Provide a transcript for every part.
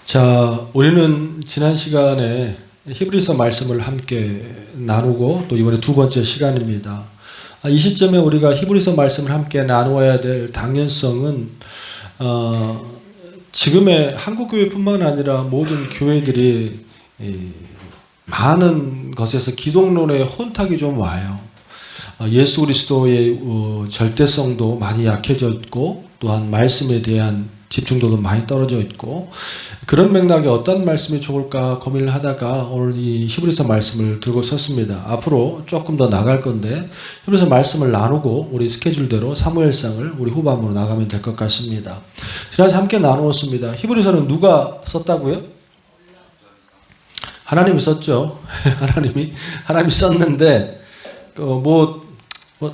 자, 우리는 지난 시간에 히브리서 말씀을 함께 나누고 또 이번에 두 번째 시간입니다. 이 시점에 우리가 히브리서 말씀을 함께 나누어야 될 당연성은 지금의 한국교회뿐만 아니라 모든 교회들이 많은 것에서 기독론의 혼탁이 좀 와요. 예수 그리스도의 절대성도 많이 약해졌고 또한 말씀에 대한 집중도도 많이 떨어져 있고, 그런 맥락에 어떤 말씀이 좋을까 고민을 하다가 오늘 이 히브리서 말씀을 들고 섰습니다. 앞으로 조금 더 나갈 건데 히브리서 말씀을 나누고 우리 스케줄대로 사무엘상을 우리 후반부로 나가면 될 것 같습니다. 지난주 함께 나누었습니다. 히브리서는 누가 썼다고요? 하나님이 썼죠. 하나님이 썼는데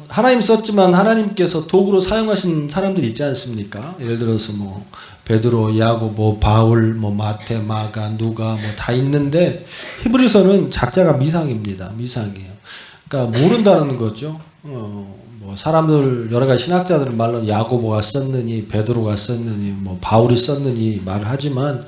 하나님 썼지만 하나님께서 도구로 사용하신 사람들이 있지 않습니까? 예를 들어서 베드로, 야고보, 바울, 마태, 마가, 누가 다 있는데 히브리서는 작자가 미상입니다. 미상이에요. 그러니까 모른다는 거죠. 사람들 여러 가지 신학자들 말로 야고보가 썼느니 베드로가 썼느니 바울이 썼느니 말을 하지만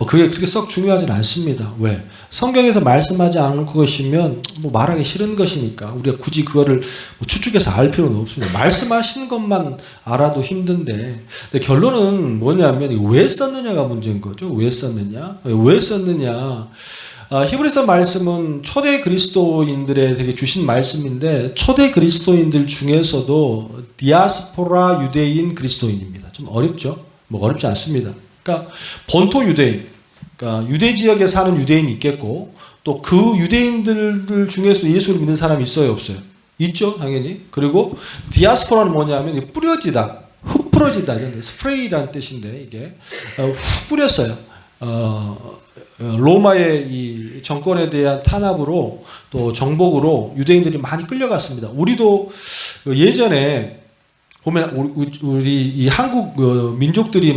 그게 그렇게 썩 중요하진 않습니다. 왜? 성경에서 말씀하지 않을 것이면 말하기 싫은 것이니까 우리가 굳이 그거를 추측해서 알 필요는 없습니다. 말씀하시는 것만 알아도 힘든데, 근데 결론은 뭐냐면 왜 썼느냐가 문제인 거죠. 왜 썼느냐? 히브리서 말씀은 초대 그리스도인들에게 주신 말씀인데 초대 그리스도인들 중에서도 디아스포라 유대인 그리스도인입니다. 좀 어렵죠? 어렵지 않습니다. 그러니까 본토 유대인, 그러니까 유대 지역에 사는 유대인이 있겠고 또 그 유대인들 중에서 예수를 믿는 사람이 있어요, 없어요? 있죠, 당연히. 그리고 디아스포라는 뭐냐면 뿌려지다, 흙 뿌려지다 이런 데 스프레이라는 뜻인데 이게 훅 뿌렸어요. 로마의 이 정권에 대한 탄압으로 또 정복으로 유대인들이 많이 끌려갔습니다. 우리도 예전에 보면 우리 이 한국 민족들이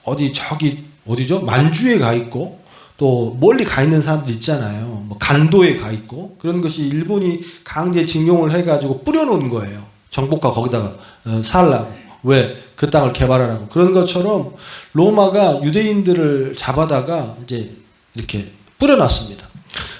어디죠? 만주에 가 있고 또 멀리 가 있는 사람들 있잖아요. 간도에 가 있고 그런 것이 일본이 강제 징용을 해가지고 뿌려놓은 거예요. 정복과 거기다가 살라고. 왜? 그 땅을 개발하라고. 그런 것처럼 로마가 유대인들을 잡아다가 이제 이렇게 뿌려놨습니다.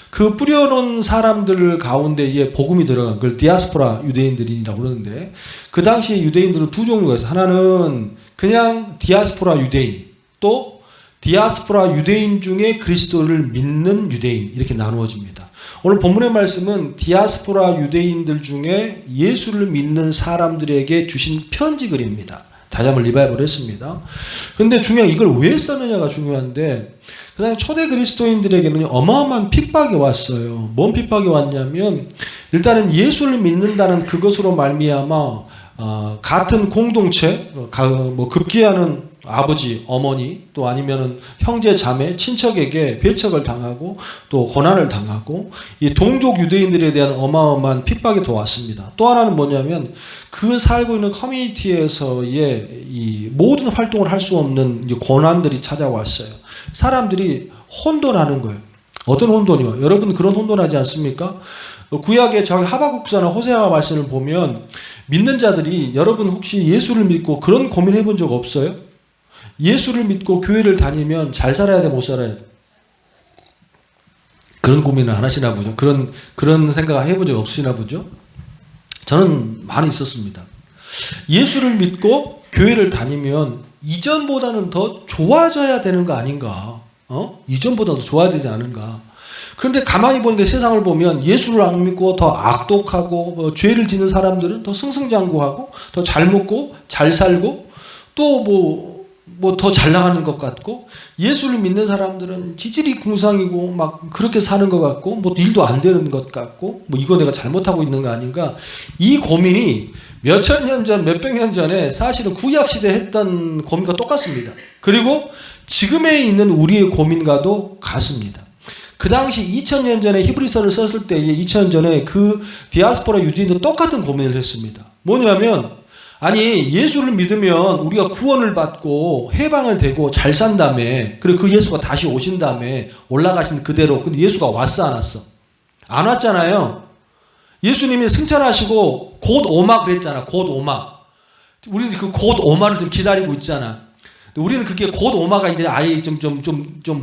그 뿌려놓은 사람들 가운데에 복음이 들어간 걸 디아스포라 유대인들이라고 그러는데, 그 당시 유대인들은 두 종류가 있어요. 하나는 그냥 디아스포라 유대인, 또 디아스포라 유대인 중에 그리스도를 믿는 유대인, 이렇게 나누어집니다. 오늘 본문의 말씀은 디아스포라 유대인들 중에 예수를 믿는 사람들에게 주신 편지 글입니다. 다시 한번 리바이벌 했습니다. 근데 중요한 이걸 왜 썼느냐가 중요한데, 그 다음에 초대 그리스도인들에게는 어마어마한 핍박이 왔어요. 뭔 핍박이 왔냐면, 일단은 예수를 믿는다는 그것으로 말미암아 같은 공동체, 급기야는 아버지, 어머니, 또 아니면은 형제, 자매, 친척에게 배척을 당하고 또 고난을 당하고 이 동족 유대인들에 대한 어마어마한 핍박이 더 왔습니다. 또 하나는 뭐냐면 그 살고 있는 커뮤니티에서의 이 모든 활동을 할 수 없는 고난들이 찾아왔어요. 사람들이 혼돈하는 거예요. 어떤 혼돈이요? 여러분 그런 혼돈하지 않습니까? 구약의 저기 하박국서나 호세아 말씀을 보면 믿는 자들이, 여러분 혹시 예수를 믿고 그런 고민해 본 적 없어요? 예수를 믿고 교회를 다니면 잘 살아야 돼, 못 살아야 돼? 그런 고민을 안 하시나 보죠. 그런 생각 해본 적 없으시나 보죠. 저는 많이 있었습니다. 예수를 믿고 교회를 다니면 이전보다는 더 좋아져야 되는 거 아닌가? 이전보다 더 좋아야 되지 않은가? 그런데 가만히 보니까 세상을 보면 예수를 안 믿고 더 악독하고 죄를 짓는 사람들은 더 승승장구하고 더 잘 먹고 잘 살고 또 더 잘 나가는 것 같고, 예수를 믿는 사람들은 지질이 궁상이고 막 그렇게 사는 것 같고 일도 안 되는 것 같고 이거 내가 잘못하고 있는 거 아닌가? 이 고민이 몇천 년 전, 몇백 년 전에 사실은 구약시대에 했던 고민과 똑같습니다. 그리고 지금에 있는 우리의 고민과도 같습니다. 그 당시 2000년 전에 히브리서를 썼을 때에 2000년 전에 그 디아스포라 유대인도 똑같은 고민을 했습니다. 뭐냐면, 아니 예수를 믿으면 우리가 구원을 받고 해방을 되고 잘 산 다음에, 그리고 그 예수가 다시 오신 다음에 올라가신 그대로, 근데 예수가 왔어 안 왔어? 안 왔잖아요. 예수님이 승천하시고 곧 오마 그랬잖아. 곧 오마. 우리는 그 곧 오마를 좀 기다리고 있잖아. 우리는 그게 곧 오마가 이제 아예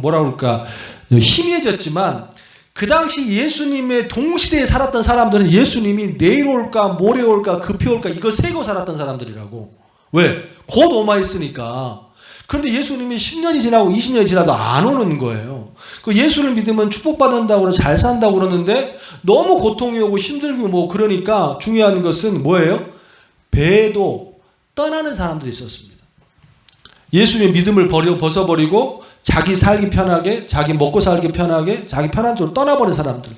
뭐라 그럴까, 희미해졌지만, 그 당시 예수님의 동시대에 살았던 사람들은 예수님이 내일 올까, 모레 올까, 급히 올까, 이거 세고 살았던 사람들이라고. 왜? 곧 오마했으니까. 그런데 예수님이 10년이 지나고 20년이 지나도 안 오는 거예요. 그 예수를 믿으면 축복받는다고 그러고 잘 산다고 그러는데 너무 고통이 오고 힘들고 뭐 그러니까 중요한 것은 뭐예요? 배도 떠나는 사람들이 있었습니다. 예수님의 믿음을 벗어버리고 자기 살기 편하게, 자기 먹고 살기 편하게, 자기 편한 쪽으로 떠나버린 사람들.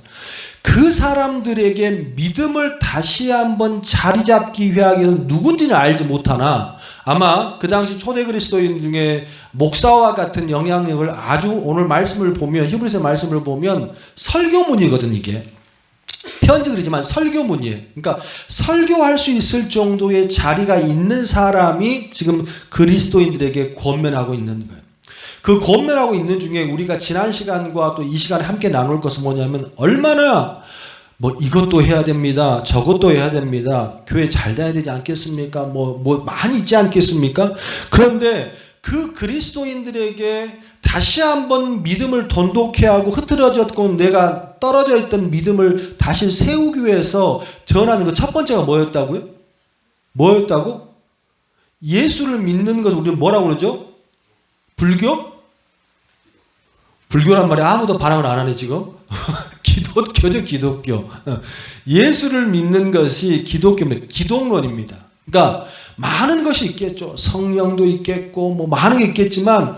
그 사람들에게 믿음을 다시 한번 자리 잡기 위하여는 누군지는 알지 못하나 아마 그 당시 초대 그리스도인 중에 목사와 같은 영향력을 아주 오늘 말씀을 보면, 히브리서 말씀을 보면 설교문이거든, 이게. 편지 그리지만 설교문이에요. 그러니까 설교할 수 있을 정도의 자리가 있는 사람이 지금 그리스도인들에게 권면하고 있는 거예요. 그 권면하고 있는 중에 우리가 지난 시간과 또 이 시간에 함께 나눌 것은 뭐냐면 얼마나 뭐 이것도 해야 됩니다. 저것도 해야 됩니다. 교회 잘 다녀야 되지 않겠습니까? 뭐 많이 있지 않겠습니까? 그런데 그 그리스도인들에게 다시 한번 믿음을 돈독해 하고 흐트러졌고 내가 떨어져 있던 믿음을 다시 세우기 위해서 전하는 그 첫 번째가 뭐였다고요? 뭐였다고? 예수를 믿는 것을 우리는 뭐라고 그러죠? 불교? 불교란 말이 아무도 반항을 안 하네 지금. 기독교죠, 기독교. 예수를 믿는 것이 기독교입니다. 기독론입니다. 그러니까 많은 것이 있겠죠. 성령도 있겠고 뭐 많은 게 있겠지만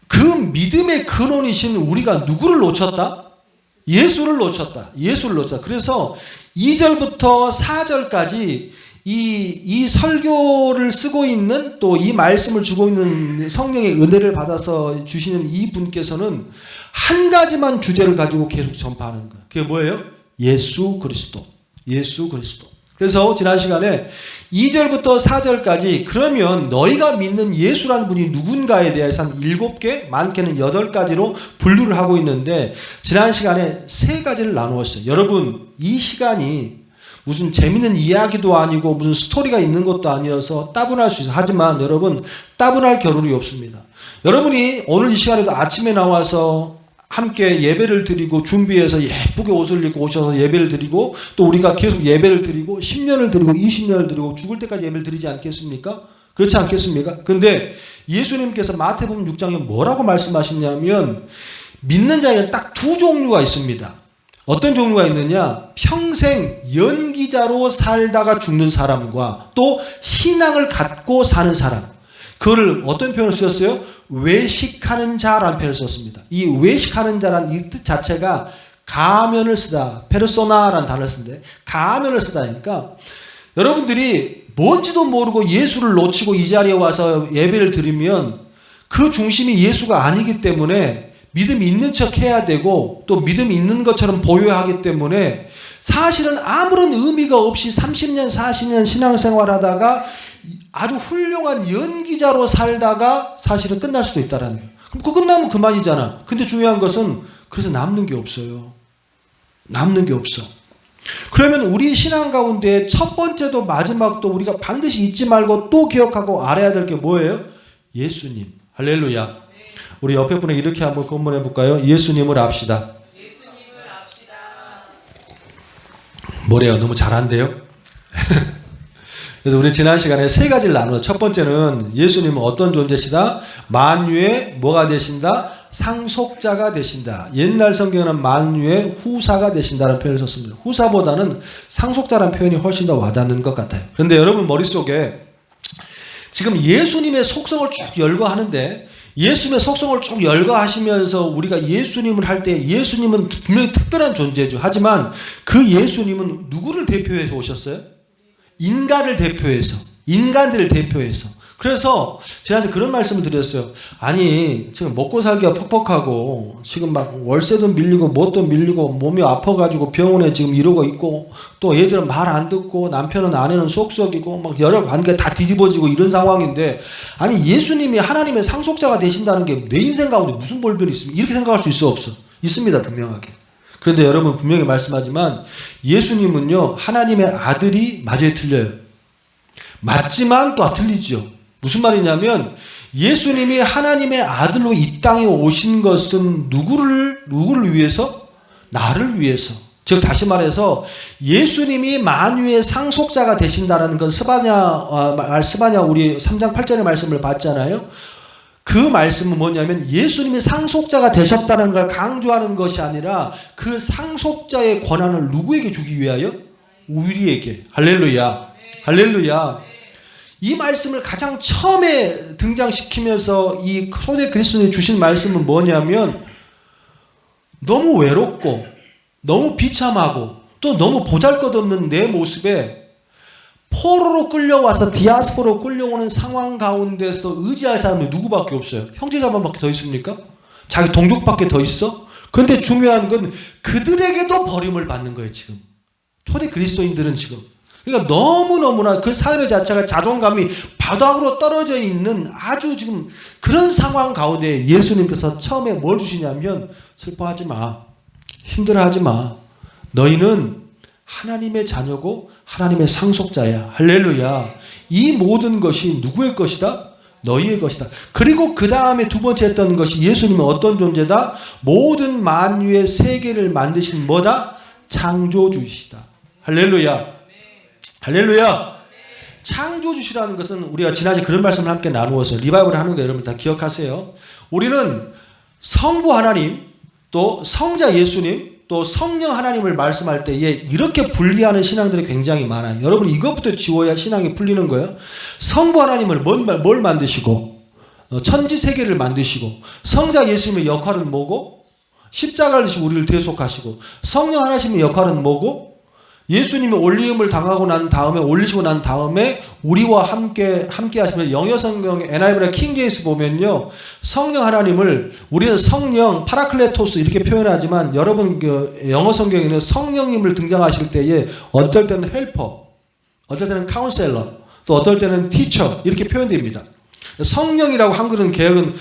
그 믿음의 근원이신 우리가 누구를 놓쳤다? 예수를 놓쳤다. 예수를 놓쳤다. 그래서 2절부터 4절까지 이 설교를 쓰고 있는 또 이 말씀을 주고 있는 성령의 은혜를 받아서 주시는 이 분께서는 한 가지만 주제를 가지고 계속 전파하는 거예요. 그게 뭐예요? 예수 그리스도. 예수 그리스도. 그래서 지난 시간에 2절부터 4절까지 그러면 너희가 믿는 예수라는 분이 누군가에 대해서 한 7개, 많게는 8가지로 분류를 하고 있는데 지난 시간에 3가지를 나누었어요. 여러분 이 시간이 무슨 재밌는 이야기도 아니고 무슨 스토리가 있는 것도 아니어서 따분할 수 있어요. 하지만 여러분 따분할 겨를이 없습니다. 여러분이 오늘 이 시간에도 아침에 나와서 함께 예배를 드리고 준비해서 예쁘게 옷을 입고 오셔서 예배를 드리고 또 우리가 계속 예배를 드리고 10년을 드리고 20년을 드리고 죽을 때까지 예배를 드리지 않겠습니까? 그렇지 않겠습니까? 근데 예수님께서 마태복음 6장에 뭐라고 말씀하시냐면 믿는 자에게 딱 2종류가 있습니다. 어떤 종류가 있느냐? 평생 연기자로 살다가 죽는 사람과 또 신앙을 갖고 사는 사람. 그거를 어떤 표현을 쓰셨어요? 외식하는 자라는 표현을 썼습니다. 이 외식하는 자라는 이 뜻 자체가 가면을 쓰다. 페르소나라는 단어를 쓰는데 가면을 쓰다니까 여러분들이 뭔지도 모르고 예수를 놓치고 이 자리에 와서 예배를 드리면 그 중심이 예수가 아니기 때문에 믿음이 있는 척 해야 되고 또 믿음이 있는 것처럼 보여야 하기 때문에 사실은 아무런 의미가 없이 30년 40년 신앙생활 하다가 아주 훌륭한 연기자로 살다가 사실은 끝날 수도 있다라는 거예요. 그럼 그거 끝나면 그만이잖아. 근데 중요한 것은 그래서 남는 게 없어요. 남는 게 없어. 그러면 우리 신앙 가운데 첫 번째도 마지막도 우리가 반드시 잊지 말고 또 기억하고 알아야 될 게 뭐예요? 예수님. 할렐루야. 우리 옆에 분에게 이렇게 한번 건문해 볼까요? 예수님을 압시다. 예수님을 압시다. 뭐래요? 너무 잘한대요? 그래서 우리 지난 시간에 3가지를 나누어 첫 번째는 예수님은 어떤 존재시다? 만유의 뭐가 되신다? 상속자가 되신다. 옛날 성경에는 만유의 후사가 되신다는 표현을 썼습니다. 후사보다는 상속자라는 표현이 훨씬 더 와닿는 것 같아요. 그런데 여러분 머릿속에 지금 예수님의 속성을 쭉 열거하는데 예수님의 속성을 쭉 열거하시면서 우리가 예수님을 할 때 예수님은 분명히 특별한 존재죠. 하지만 그 예수님은 누구를 대표해서 오셨어요? 인간을 대표해서, 인간들을 대표해서. 그래서 지난주에 그런 말씀을 드렸어요. 아니 지금 먹고 살기가 퍽퍽하고 지금 막 월세도 밀리고 뭣도 밀리고 몸이 아파가지고 병원에 지금 이러고 있고 또 애들은 말 안 듣고 남편은 아내는 속썩이고 막 여러 관계가 다 뒤집어지고 이런 상황인데 아니 예수님이 하나님의 상속자가 되신다는 게 내 인생 가운데 무슨 볼변이 있습니까? 이렇게 생각할 수 있어 없어? 있습니다. 분명하게. 그런데 여러분 분명히 말씀하지만 예수님은요 하나님의 아들이 맞아요 틀려요? 맞지만 또 틀리죠. 무슨 말이냐면 예수님이 하나님의 아들로 이 땅에 오신 것은 누구를 위해서? 나를 위해서. 즉 다시 말해서 예수님이 만유의 상속자가 되신다는 건 스바냐 우리 3장 8절의 말씀을 봤잖아요. 그 말씀은 뭐냐면 예수님이 상속자가 되셨다는 걸 강조하는 것이 아니라 그 상속자의 권한을 누구에게 주기 위하여? 우리에게. 할렐루야. 할렐루야. 이 말씀을 가장 처음에 등장시키면서 이 초대 그리스도인이 주신 말씀은 뭐냐면 너무 외롭고 너무 비참하고 또 너무 보잘것없는 내 모습에 포로로 끌려와서 디아스포로 끌려오는 상황 가운데서 의지할 사람이 누구밖에 없어요. 형제자매밖에 더 있습니까? 자기 동족밖에 더 있어? 그런데 중요한 건 그들에게도 버림을 받는 거예요. 지금 초대 그리스도인들은 지금 그러니까 너무너무나 그 삶의 자체가 자존감이 바닥으로 떨어져 있는 아주 지금 그런 상황 가운데 예수님께서 처음에 뭘 주시냐면 슬퍼하지 마. 힘들어하지 마. 너희는 하나님의 자녀고 하나님의 상속자야. 할렐루야. 이 모든 것이 누구의 것이다? 너희의 것이다. 그리고 그 다음에 두 번째 했던 것이 예수님은 어떤 존재다? 모든 만유의 세계를 만드신 뭐다? 창조주이시다. 할렐루야. 할렐루야. 창조주시라는 것은 우리가 지난주에 그런 말씀을 함께 나누어서 리바이벌을 하는 거 여러분 다 기억하세요. 우리는 성부 하나님 또 성자 예수님 또 성령 하나님을 말씀할 때에 이렇게 분리하는 신앙들이 굉장히 많아요. 여러분 이것부터 지워야 신앙이 풀리는 거예요. 성부 하나님을 뭘 만드시고 천지 세계를 만드시고 성자 예수님의 역할은 뭐고 십자가를 지시고 우리를 대속하시고 성령 하나님의 역할은 뭐고 예수님이 올리음을 당하고 난 다음에 올리시고 난 다음에 우리와 함께 하시면서 영어 성경 NIV나 킹제임스 보면요. 성령 하나님을 우리는 성령 파라클레토스 이렇게 표현하지만 여러분 그 영어 성경에는 성령님을 등장하실 때에 어떨 때는 헬퍼, 어떨 때는 카운셀러, 또 어떨 때는 티처 이렇게 표현됩니다. 성령이라고 한글은 개혁은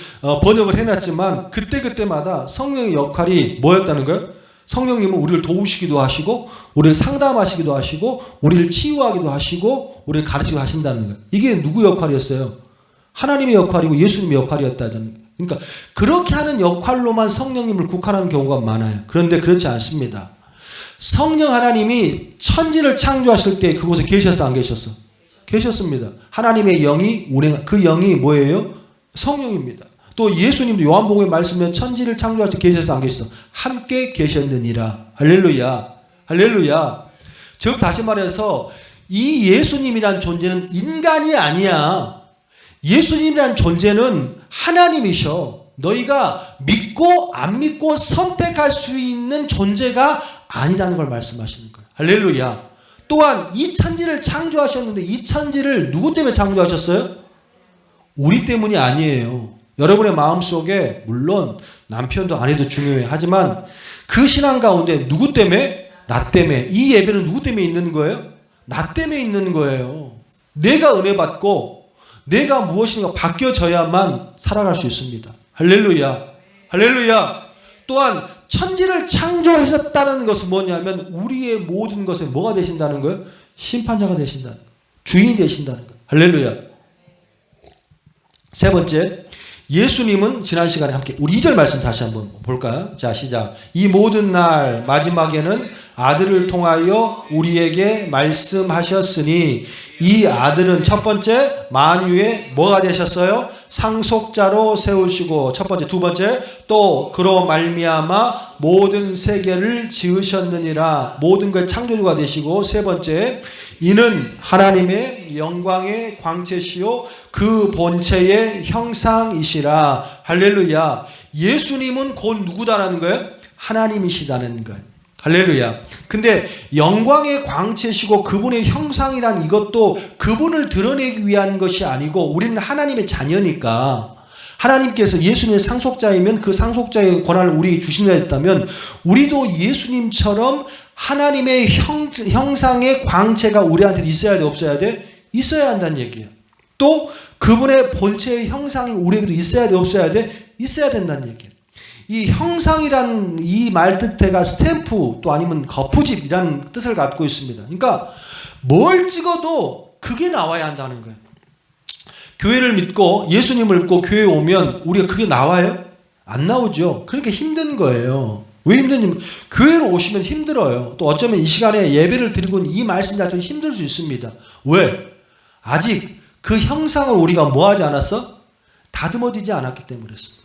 번역을 해놨지만 그때마다 성령의 역할이 뭐였다는 거예요? 성령님은 우리를 도우시기도 하시고 우리를 상담하시기도 하시고 우리를 치유하기도 하시고 우리를 가르치기도 하신다는 거예요. 이게 누구 역할이었어요? 하나님의 역할이고 예수님의 역할이었다는 거예요. 그러니까 그렇게 하는 역할로만 성령님을 국한하는 경우가 많아요. 그런데 그렇지 않습니다. 성령 하나님이 천지를 창조하실 때 그곳에 계셨어 안 계셨어? 계셨습니다. 하나님의 영이 운행 그 영이 뭐예요? 성령입니다. 또 예수님도 요한복음의 말씀에 천지를 창조할 때 계셔서 안 계셨어? 함께 계셨느니라. 할렐루야. 할렐루야. 즉 다시 말해서 이 예수님이란 존재는 인간이 아니야. 예수님이란 존재는 하나님이셔. 너희가 믿고 안 믿고 선택할 수 있는 존재가 아니라는 걸 말씀하시는 거예요. 할렐루야. 또한 이 천지를 창조하셨는데 이 천지를 누구 때문에 창조하셨어요? 우리 때문이 아니에요. 여러분의 마음속에 물론 남편도 아내도 중요해. 하지만 그 신앙 가운데 누구 때문에? 나 때문에. 이 예배는 누구 때문에 있는 거예요? 나 때문에 있는 거예요. 내가 은혜 받고 내가 무엇인가 바뀌어져야만 살아갈 수 있습니다. 할렐루야. 할렐루야. 또한 천지를 창조하셨다는 것은 뭐냐면 우리의 모든 것에 뭐가 되신다는 거예요? 심판자가 되신다는 거예요. 주인이 되신다는 거예요. 할렐루야. 세 번째, 예수님은 지난 시간에 함께 우리 2절 말씀 다시 한번 볼까요? 자, 시작. 이 모든 날 마지막에는 아들을 통하여 우리에게 말씀하셨으니 이 아들은 첫 번째 만유의 뭐가 되셨어요? 상속자로 세우시고 첫 번째, 두 번째 또 그로 말미암아 모든 세계를 지으셨느니라. 모든 것 창조주가 되시고 세 번째 이는 하나님의 영광의 광채시요 그 본체의 형상이시라. 할렐루야. 예수님은 곧 누구다라는 거예요? 하나님이시다는 거예요. 할렐루야. 근데 영광의 광채시고 그분의 형상이란 이것도 그분을 드러내기 위한 것이 아니고 우리는 하나님의 자녀니까 하나님께서 예수님의 상속자이면 그 상속자의 권한을 우리에게 주신다 했다면 우리도 예수님처럼 하나님의 형상의 광채가 우리한테 있어야 돼 없어야 돼? 있어야 한다는 얘기예요. 또 그분의 본체의 형상이 우리에게도 있어야 돼 없어야 돼? 있어야 된다는 얘기예요. 이 형상이란 이 말 뜻대가 스탬프 또 아니면 거푸집이라는 뜻을 갖고 있습니다. 그러니까 뭘 찍어도 그게 나와야 한다는 거예요. 교회를 믿고 예수님을 믿고 교회에 오면 우리가 그게 나와요? 안 나오죠. 그러니까 힘든 거예요. 왜 힘드냐면 교회로 오시면 힘들어요. 또 어쩌면 이 시간에 예배를 드리고는 이 말씀 자체는 힘들 수 있습니다. 왜? 아직 그 형상을 우리가 뭐 하지 않았어? 다듬어지지 않았기 때문에 그렇습니다.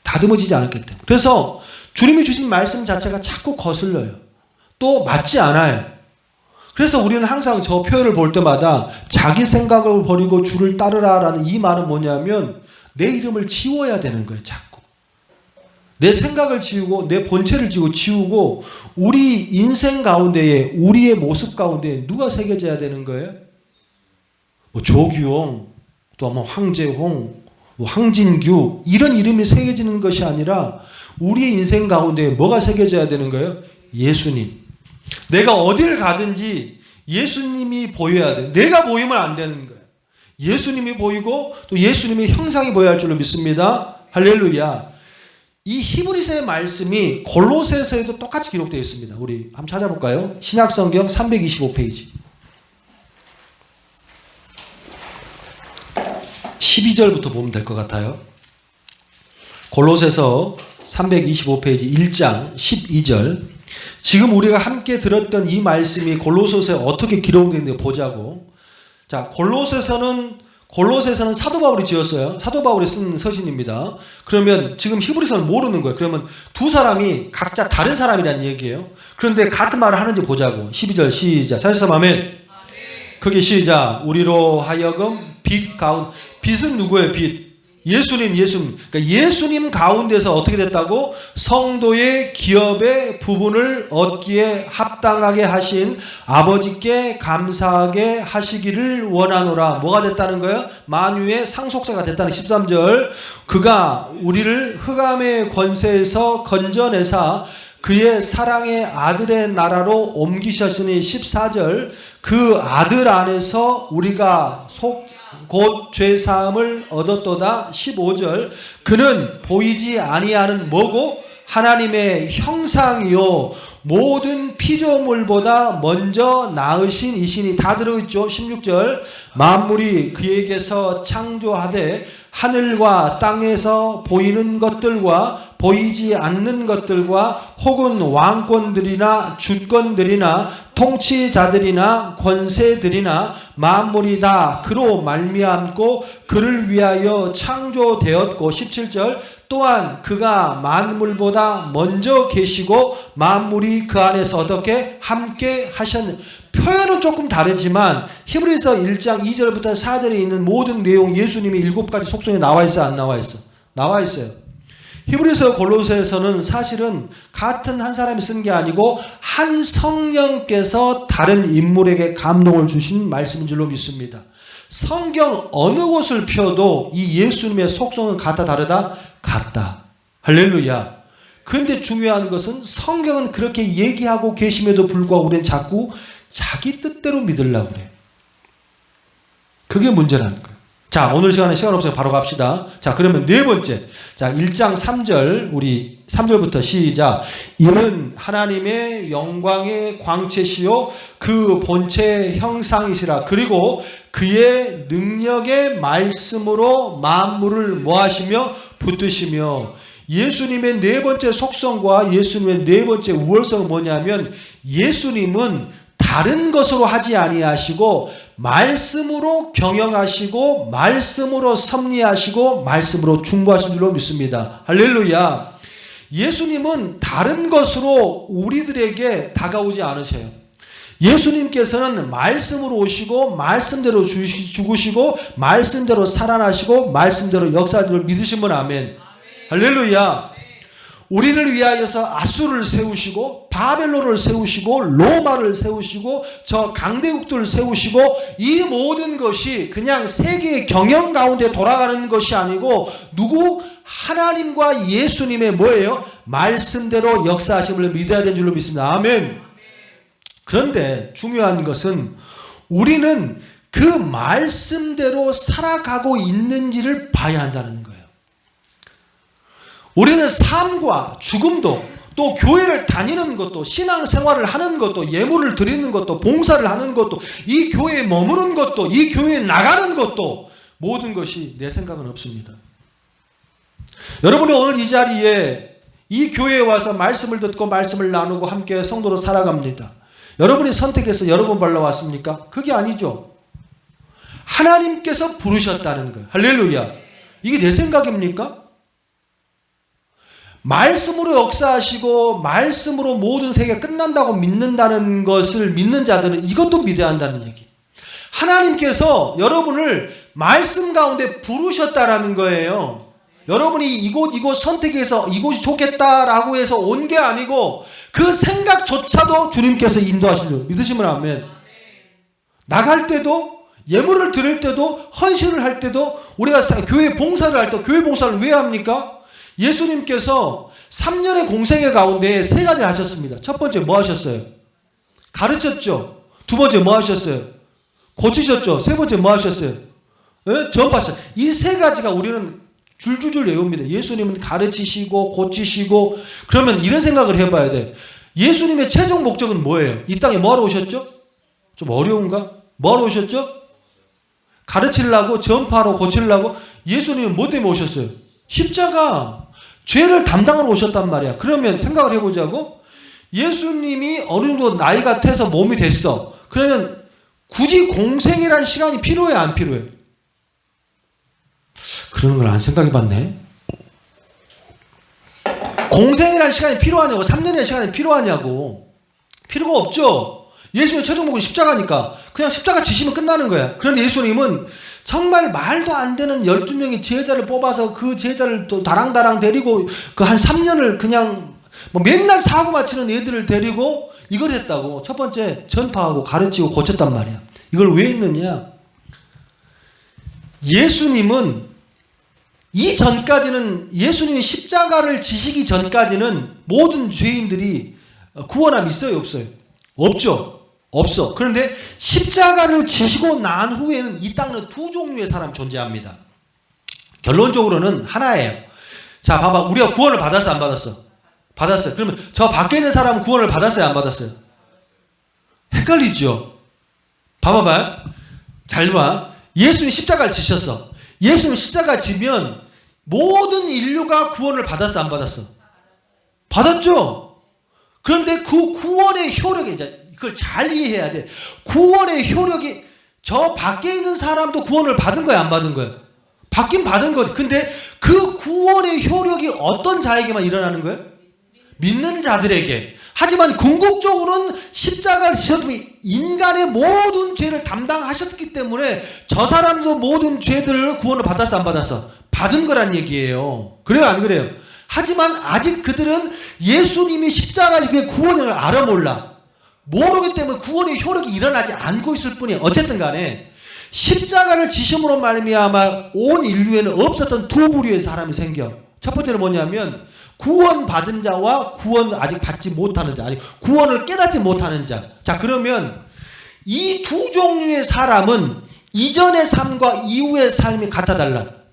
다듬어지지 않았기 때문에. 그래서 주님이 주신 말씀 자체가 자꾸 거슬려요. 또 맞지 않아요. 그래서 우리는 항상 저 표현을 볼 때마다 자기 생각을 버리고 주를 따르라라는 이 말은 뭐냐면 내 이름을 지워야 되는 거예요. 자꾸. 내 생각을 지우고 내 본체를 지우고 우리 인생 가운데에 우리의 모습 가운데 누가 새겨져야 되는 거예요? 뭐 조규홍, 또 뭐 황재홍, 뭐 황진규 이런 이름이 새겨지는 것이 아니라 우리의 인생 가운데 뭐가 새겨져야 되는 거예요? 예수님. 내가 어디를 가든지 예수님이 보여야 돼. 내가 보이면 안 되는 거예요. 예수님이 보이고 또 예수님의 형상이 보여야 할 줄로 믿습니다. 할렐루야. 이 히브리서의 말씀이 골로새서에도 똑같이 기록되어 있습니다. 우리 한번 찾아볼까요? 신약성경 325페이지. 12절부터 보면 될 것 같아요. 골로새서 325페이지 1장 12절. 지금 우리가 함께 들었던 이 말씀이 골로새서에 어떻게 기록되는지 보자고. 자, 골로새서는 사도 바울이 지었어요. 사도 바울이 쓴 서신입니다. 그러면 지금 히브리서는 모르는 거예요. 그러면 두 사람이 각자 다른 사람이라는 얘기예요. 그런데 같은 말을 하는지 보자고. 12절 시작. 사실상 아멘. 크게 시작. 우리로 하여금 빛은 누구예요? 빛. 예수님. 그러니까 예수님 가운데서 어떻게 됐다고? 성도의 기업의 부분을 얻기에 합당하게 하신 아버지께 감사하게 하시기를 원하노라. 뭐가 됐다는 거예요? 만유의 상속자가 됐다는 13절. 그가 우리를 흑암의 권세에서 건져내사 그의 사랑의 아들의 나라로 옮기셨으니 14절. 그 아들 안에서 우리가 곧 죄사함을 얻었도다. 15절. 그는 보이지 아니하는 뭐고? 하나님의 형상이요 모든 피조물보다 먼저 나으신 이시니. 다 들어있죠. 16절. 만물이 그에게서 창조하되 하늘과 땅에서 보이는 것들과 보이지 않는 것들과 혹은 왕권들이나 주권들이나 통치자들이나 권세들이나 만물이 다 그로 말미암고 그를 위하여 창조되었고. 17절. 또한 그가 만물보다 먼저 계시고 만물이 그 안에서 어떻게 함께 하셨느냐. 표현은 조금 다르지만 히브리서 1장 2절부터 4절에 있는 모든 내용 예수님이 7가지 속성에 나와 있어 안 나와 있어? 나와 있어요. 히브리서 골로새서는 사실은 같은 한 사람이 쓴 게 아니고 한 성령께서 다른 인물에게 감동을 주신 말씀인 줄로 믿습니다. 성경 어느 곳을 펴도 이 예수님의 속성은 같다 다르다? 같다. 할렐루야. 그런데 중요한 것은 성경은 그렇게 얘기하고 계심에도 불구하고 우리는 자꾸 자기 뜻대로 믿으려고 그래요. 그게 문제라는 거예요. 자, 오늘 시간에 시간 없어요. 바로 갑시다. 자, 그러면 네 번째. 자, 1장 3절, 우리 3절부터 시작. 이는 하나님의 영광의 광채시요 그 본체 형상이시라. 그리고 그의 능력의 말씀으로 만물을 뭐하시며 붙드시며. 예수님의 네 번째 속성과 예수님의 네 번째 우월성은 뭐냐면 예수님은 다른 것으로 하지 아니하시고 말씀으로 경영하시고 말씀으로 섭리하시고 말씀으로 충고하신 줄로 믿습니다. 할렐루야. 예수님은 다른 것으로 우리들에게 다가오지 않으셔요. 예수님께서는 말씀으로 오시고 말씀대로 죽으시고 말씀대로 살아나시고 말씀대로 역사하는 줄 믿으시면 아멘. 할렐루야. 우리를 위하여서 아수르를 세우시고 바벨론을 세우시고 로마를 세우시고 저 강대국들을 세우시고 이 모든 것이 그냥 세계의 경영 가운데 돌아가는 것이 아니고 누구? 하나님과 예수님의 뭐예요? 말씀대로 역사하심을 믿어야 되는 줄로 믿습니다. 아멘. 그런데 중요한 것은 우리는 그 말씀대로 살아가고 있는지를 봐야 한다는 거예요. 우리는 삶과 죽음도 또 교회를 다니는 것도 신앙생활을 하는 것도 예물을 드리는 것도 봉사를 하는 것도 이 교회에 머무는 것도 이 교회에 나가는 것도 모든 것이 내 생각은 없습니다. 여러분이 오늘 이 자리에 이 교회에 와서 말씀을 듣고 말씀을 나누고 함께 성도로 살아갑니다. 여러분이 선택해서 여러분 발로 왔습니까? 그게 아니죠. 하나님께서 부르셨다는 거예요. 할렐루야. 이게 내 생각입니까? 말씀으로 역사하시고 말씀으로 모든 세계가 끝난다고 믿는다는 것을 믿는 자들은 이것도 믿어야 한다는 얘기. 하나님께서 여러분을 말씀 가운데 부르셨다라는 거예요. 여러분이 이곳 선택해서 이곳이 좋겠다라고 해서 온 게 아니고 그 생각조차도 주님께서 인도하시려 믿으시면 아멘. 나갈 때도 예물을 드릴 때도 헌신을 할 때도 우리가 교회 봉사를 할 때 교회 봉사를 왜 합니까? 예수님께서 3년의 공생애 가운데 3가지 하셨습니다. 첫 번째 뭐 하셨어요? 가르쳤죠. 두 번째 뭐 하셨어요? 고치셨죠. 세 번째 뭐 하셨어요? 전파하셨어요. 이 3가지가 우리는 줄줄줄 외웁니다. 예수님은 가르치시고 고치시고. 그러면 이런 생각을 해봐야 돼. 예수님의 최종 목적은 뭐예요? 이 땅에 뭐하러 오셨죠? 좀 어려운가? 뭐하러 오셨죠? 가르치려고, 전파하러, 고치려고. 예수님은 뭐 때문에 오셨어요? 십자가. 죄를 담당하러 오셨단 말이야. 그러면 생각을 해보자고. 예수님이 어느 정도 나이가 돼서 몸이 됐어. 그러면 굳이 공생이라는 시간이 필요해, 안 필요해? 그런 걸 안 생각해 봤네. 공생이라는 시간이 필요하냐고. 3년이라는 시간이 필요하냐고. 필요가 없죠. 예수님의 최종 목은 십자가니까 그냥 십자가 지시면 끝나는 거야. 그런데 예수님은 정말 말도 안 되는 12명의 제자를 뽑아서 그 제자를 또 다랑다랑 데리고 그 한 3년을 그냥 뭐 맨날 사고 맞히는 애들을 데리고 이걸 했다고. 첫 번째 전파하고 가르치고 고쳤단 말이야. 이걸 왜 했느냐? 예수님은 이전까지는 예수님이 십자가를 지시기 전까지는 모든 죄인들이 구원함이 있어요, 없어요? 없죠. 없어. 그런데 십자가를 지시고 난 후에는 이 땅에는 2종류의 사람이 존재합니다. 결론적으로는 하나예요. 자, 봐봐. 우리가 구원을 받았어, 안 받았어? 받았어요. 그러면 저 밖에 있는 사람은 구원을 받았어요, 안 받았어요? 헷갈리죠? 봐봐봐요. 잘 봐. 예수님이 십자가를 지셨어. 예수님이 십자가 지면 모든 인류가 구원을 받았어, 안 받았어? 받았죠? 그런데 그 구원의 효력이 이제 그걸 잘 이해해야 돼. 구원의 효력이 저 밖에 있는 사람도 구원을 받은 거야, 안 받은 거야? 받긴 받은 거지. 근데 그 구원의 효력이 어떤 자에게만 일어나는 거예요? 믿는 자들에게. 하지만 궁극적으로는 십자가를 지셨으면 인간의 모든 죄를 담당하셨기 때문에 저 사람도 모든 죄들을 구원을 받았어, 안 받았어? 받은 거란 얘기예요. 그래요, 안 그래요? 하지만 아직 그들은 예수님이 십자가 지기의 구원을 알아 몰라. 모르기 때문에 구원의 효력이 일어나지 않고 있을 뿐이에요. 어쨌든 간에 십자가를 지심으로 말미암아 온 인류에는 없었던 2부류의 사람이 생겨. 첫 번째는 뭐냐면 구원 받은 자와 구원 아직 받지 못하는 자, 아니 구원을 깨닫지 못하는 자. 자, 그러면 이 2종류의 사람은 이전의 삶과 이후의 삶이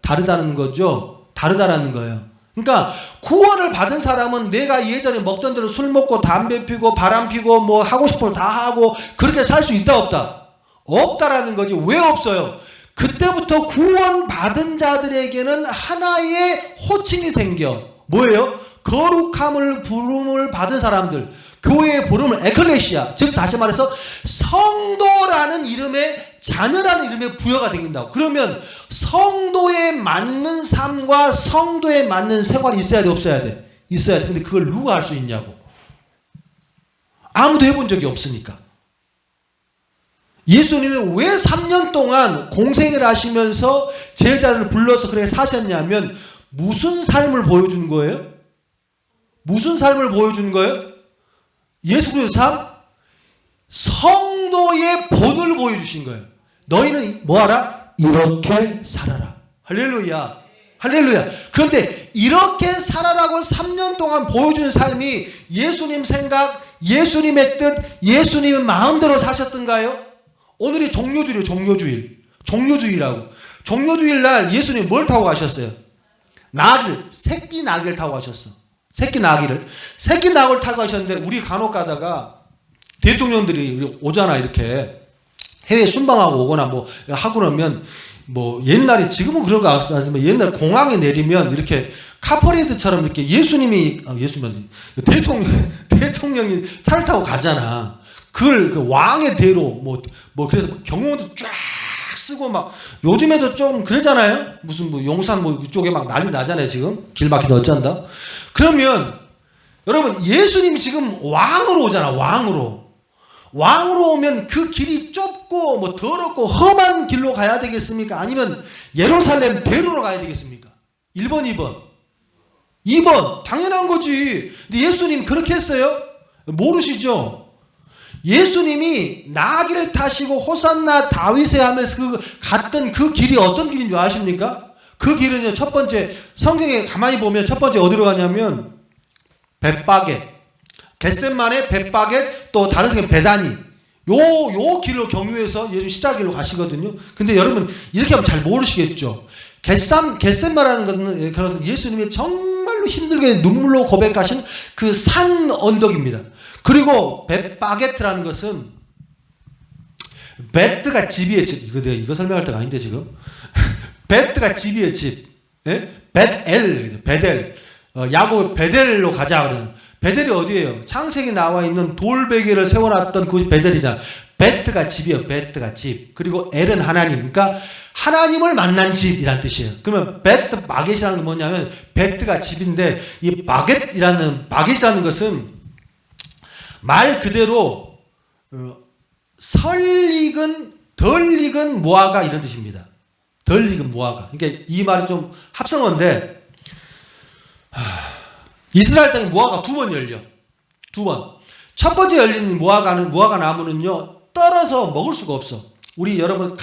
다르다는 거죠. 다르다라는 거예요. 그러니까 구원을 받은 사람은 내가 예전에 먹던 대로 술 먹고 담배 피고 바람 피고 뭐 하고 싶은 거 다 하고 그렇게 살 수 있다, 없다? 없다라는 거지. 왜 없어요? 그때부터 구원 받은 자들에게는 하나의 호칭이 생겨. 뭐예요? 거룩함을 부름을 받은 사람들. 교회의 부름을 에클레시아, 즉 다시 말해서 성도라는 이름의 자녀라는 이름의 부여가 생긴다고. 그러면 성도에 맞는 삶과 성도에 맞는 생활이 있어야 돼, 없어야 돼? 있어야 돼. 근데 그걸 누가 할 수 있냐고. 아무도 해본 적이 없으니까. 예수님은 왜 3년 동안 공생을 하시면서 제자들을 불러서 그렇게 사셨냐면 무슨 삶을 보여준 거예요? 무슨 삶을 보여준 거예요? 예수 그리스도의 삶? 성도의 본을 보여주신 거예요. 너희는 뭐하라? 이렇게 살아라. 할렐루야. 할렐루야. 그런데 이렇게 살아라고 3년 동안 보여준 삶이 예수님 생각, 예수님의 뜻, 예수님의 마음대로 사셨던가요? 오늘이 종료주일이에요. 종료주일. 종료주일이라고. 종료주일 날 예수님 뭘 타고 가셨어요? 나귀를, 새끼 나귀를 타고 가셨어. 새끼 나귀를 타고 가셨는데 우리 간혹 가다가 대통령들이 오잖아. 이렇게 해외 순방하고 오거나 뭐 하고 그러면 뭐 옛날에 지금은 그런 거 아시지만 옛날 공항에 내리면 이렇게 카퍼레이드처럼 이렇게 예수님이 대통령이 차를 타고 가잖아. 그걸 그 왕의 대로 뭐 그래서 경호원도 쫙 쓰고 막 요즘에도 좀 그러잖아요. 무슨 뭐 용산 뭐 이쪽에 막 난리 나잖아요. 지금 길 막히다 어쩐다. 그러면 여러분 예수님이 지금 왕으로 오잖아. 왕으로 오면 그 길이 좁고 뭐 더럽고 험한 길로 가야 되겠습니까? 아니면 예루살렘 대로로 가야 되겠습니까? 1번, 2번. 2번 당연한 거지. 근데 예수님 그렇게 했어요? 모르시죠? 예수님이 나귀를 타시고 호산나 다윗에 하면서 갔던 그 길이 어떤 길인 줄 아십니까? 그 길은요, 첫 번째 성경에 가만히 보면 첫 번째 어디로 가냐면 벳바겟, 겟셋만의 벳바겟, 또 다른 성경 베다니, 요 길로 경유해서 예수님 십자길로 가시거든요. 근데 여러분 이렇게 하면 잘 모르시겠죠. 겟셋마라는 것은 그래서 예수님이 정말로 힘들게 눈물로 고백하신 그 산 언덕입니다. 그리고 벳바게트라는 것은 베트가 집이의 집. 이거 설명할 때가 아닌데 지금. 베트가 집이의 집. 예? 베델. 야곱 베델로 가자 그러는. 베델이 어디예요? 창세기 나와 있는 돌베개를 세워놨던 그 베델이잖아. 베트가 집이에요. 베트가 집. 그리고 엘은 하나님. 그러니까 하나님을 만난 집이란 뜻이에요. 그러면 베트 바겟이라는 건 뭐냐면 베트가 집인데 이 바겟이라는 것은 말 그대로 설익은 덜 익은 무화과 이런 뜻입니다. 덜 익은 무화과. 그러니까 이 말이 좀 합성어인데 이스라엘 땅에 무화과 2번 열려. 2번. 첫 번째 열린 무화과 나무는요 떨어서 먹을 수가 없어. 우리 여러분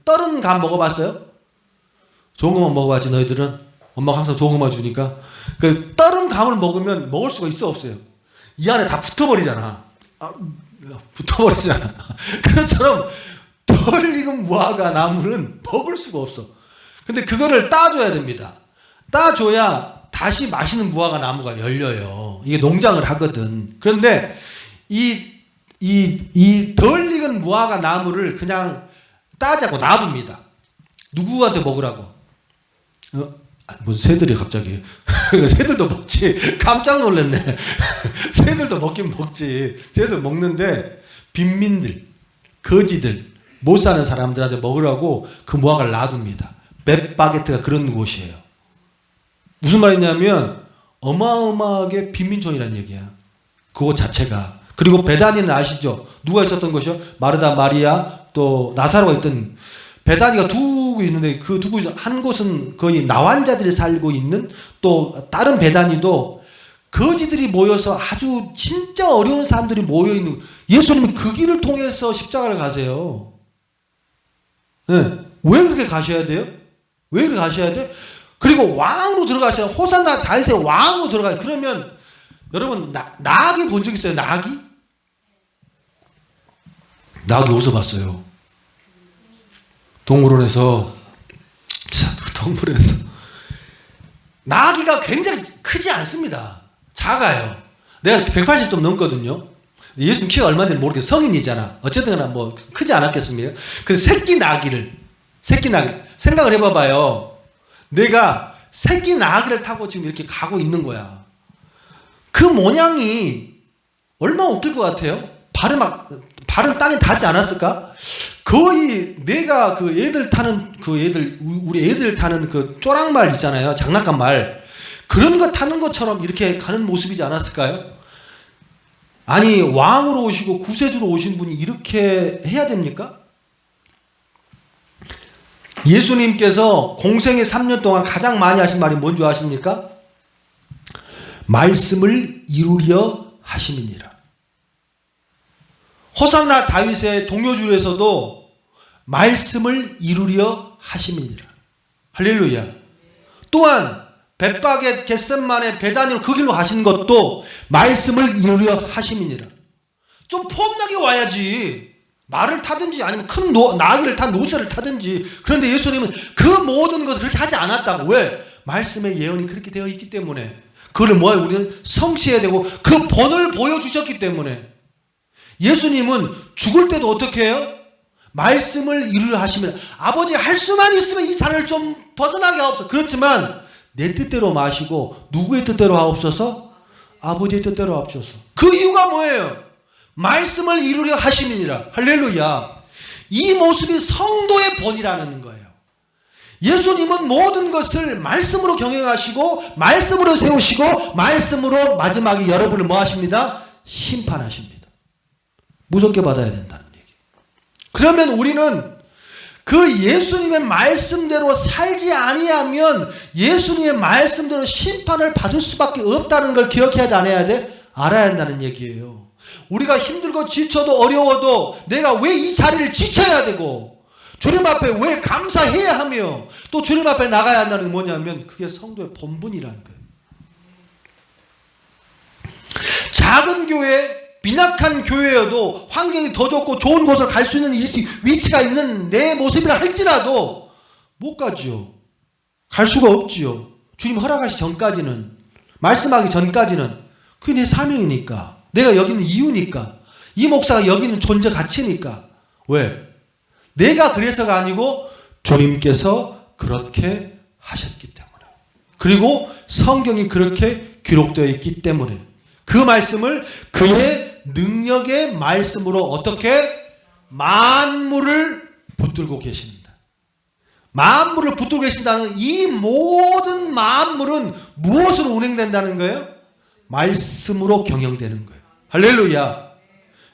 떨은 감 먹어봤어요? 좋은 것만 먹어봤지 너희들은? 엄마가 항상 좋은 것만 주니까. 그 떨은 감을 먹으면 먹을 수가 있어 없어요? 이 안에 다 붙어버리잖아. 붙어버리잖아. 그것처럼 덜 익은 무화과 나무는 먹을 수가 없어. 근데 그거를 따줘야 됩니다. 따줘야 다시 맛있는 무화과 나무가 열려요. 이게 농장을 하거든. 그런데 이 덜 익은 무화과 나무를 그냥 따자고 놔둡니다. 누구한테 먹으라고? 무슨 새들이 갑자기. 새들도 먹지. 깜짝 놀랐네. 새들도 먹긴 먹지. 새들 먹는데 빈민들, 거지들, 못 사는 사람들한테 먹으라고 그 무화과를 놔둡니다. 벳바게트가 그런 곳이에요. 무슨 말이냐면 어마어마하게 빈민촌이라는 얘기야. 그곳 자체가. 그리고 베다니는 아시죠? 누가 있었던 곳이요? 마르다, 마리아, 또 나사로가 있던. 베다니가 두 곳 있는데 그 두 곳 한 곳은 거의 나환자들이 살고 있는, 또 다른 베다니도 거지들이 모여서 아주 진짜 어려운 사람들이 모여 있는. 예수님이 그 길을 통해서 십자가를 가세요. 네. 왜 그렇게 가셔야 돼요? 왜 그렇게 가셔야 돼? 그리고 왕으로 들어가셔야, 호산나 다윗의 왕으로 들어가요. 그러면 여러분 나귀 본 적 있어요? 나귀 어디서 봤어요? 동물원에서. 나귀가 굉장히 크지 않습니다. 작아요. 내가 180 좀 넘거든요. 예수님 키가 얼마인지 모르겠어요. 성인이잖아. 어쨌든 뭐 크지 않았겠습니까? 그 새끼 나귀 생각을 해봐봐요. 내가 새끼 나귀를 타고 지금 이렇게 가고 있는 거야. 그 모양이 얼마나 웃길 것 같아요? 발은 땅에 닿지 않았을까? 거의 내가 우리 애들 타는 그 쪼랑말 있잖아요. 장난감 말. 그런 거 타는 것처럼 이렇게 가는 모습이지 않았을까요? 아니, 왕으로 오시고 구세주로 오신 분이 이렇게 해야 됩니까? 예수님께서 공생의 3년 동안 가장 많이 하신 말이 뭔지 아십니까? 말씀을 이루려 하심이니라. 호산나 다윗의 종려주에서도 말씀을 이루려 하심이니라. 할렐루야. 또한 벳바겟 겟셋만의 베다니로 그 길로 가신 것도 말씀을 이루려 하심이니라. 좀 폼나게 와야지. 말을 타든지 아니면 큰 나귀를 탄 노새를 타든지. 그런데 예수님은 그 모든 것을 그렇게 하지 않았다고. 왜? 말씀의 예언이 그렇게 되어 있기 때문에. 그걸 뭐예요? 우리는 성취해야 되고 그 본을 보여주셨기 때문에. 예수님은 죽을 때도 어떻게 해요? 말씀을 이루려 하시면 아버지 할 수만 있으면 이 잔을 좀 벗어나게 하옵소서. 그렇지만 내 뜻대로 마시고 누구의 뜻대로 하옵소서? 아버지의 뜻대로 하옵소서. 그 이유가 뭐예요? 말씀을 이루려 하심이니라. 할렐루야. 이 모습이 성도의 본이라는 거예요. 예수님은 모든 것을 말씀으로 경영하시고 말씀으로 세우시고 말씀으로 마지막에 여러분을 뭐 하십니다? 심판하십니다. 무섭게 받아야 된다는 얘기. 그러면 우리는 그 예수님의 말씀대로 살지 아니하면 예수님의 말씀대로 심판을 받을 수밖에 없다는 걸 기억해야 돼, 안 해야 돼? 알아야 한다는 얘기예요. 우리가 힘들고 지쳐도 어려워도 내가 왜 이 자리를 지켜야 되고 주님 앞에 왜 감사해야 하며 또 주님 앞에 나가야 한다는 게 뭐냐면 그게 성도의 본분이라는 거예요. 작은 교회, 빈약한 교회여도 환경이 더 좋고 좋은 곳을 갈 수 있는 위치가 있는 내 모습이라 할지라도 못 가지요. 갈 수가 없지요. 주님 허락하시 전까지는, 말씀하기 전까지는 그게 내 사명이니까, 내가 여기 있는 이유니까, 이 목사가 여기 있는 존재 가치니까. 왜? 내가 그래서가 아니고 주님께서 그렇게 하셨기 때문에, 그리고 성경이 그렇게 기록되어 있기 때문에 그 말씀을 그의 능력의 말씀으로 어떻게 만물을 붙들고 계십니다. 만물을 붙들고 계신다는 이 모든 만물은 무엇으로 운행된다는 거예요? 말씀으로 경영되는 거예요. 할렐루야.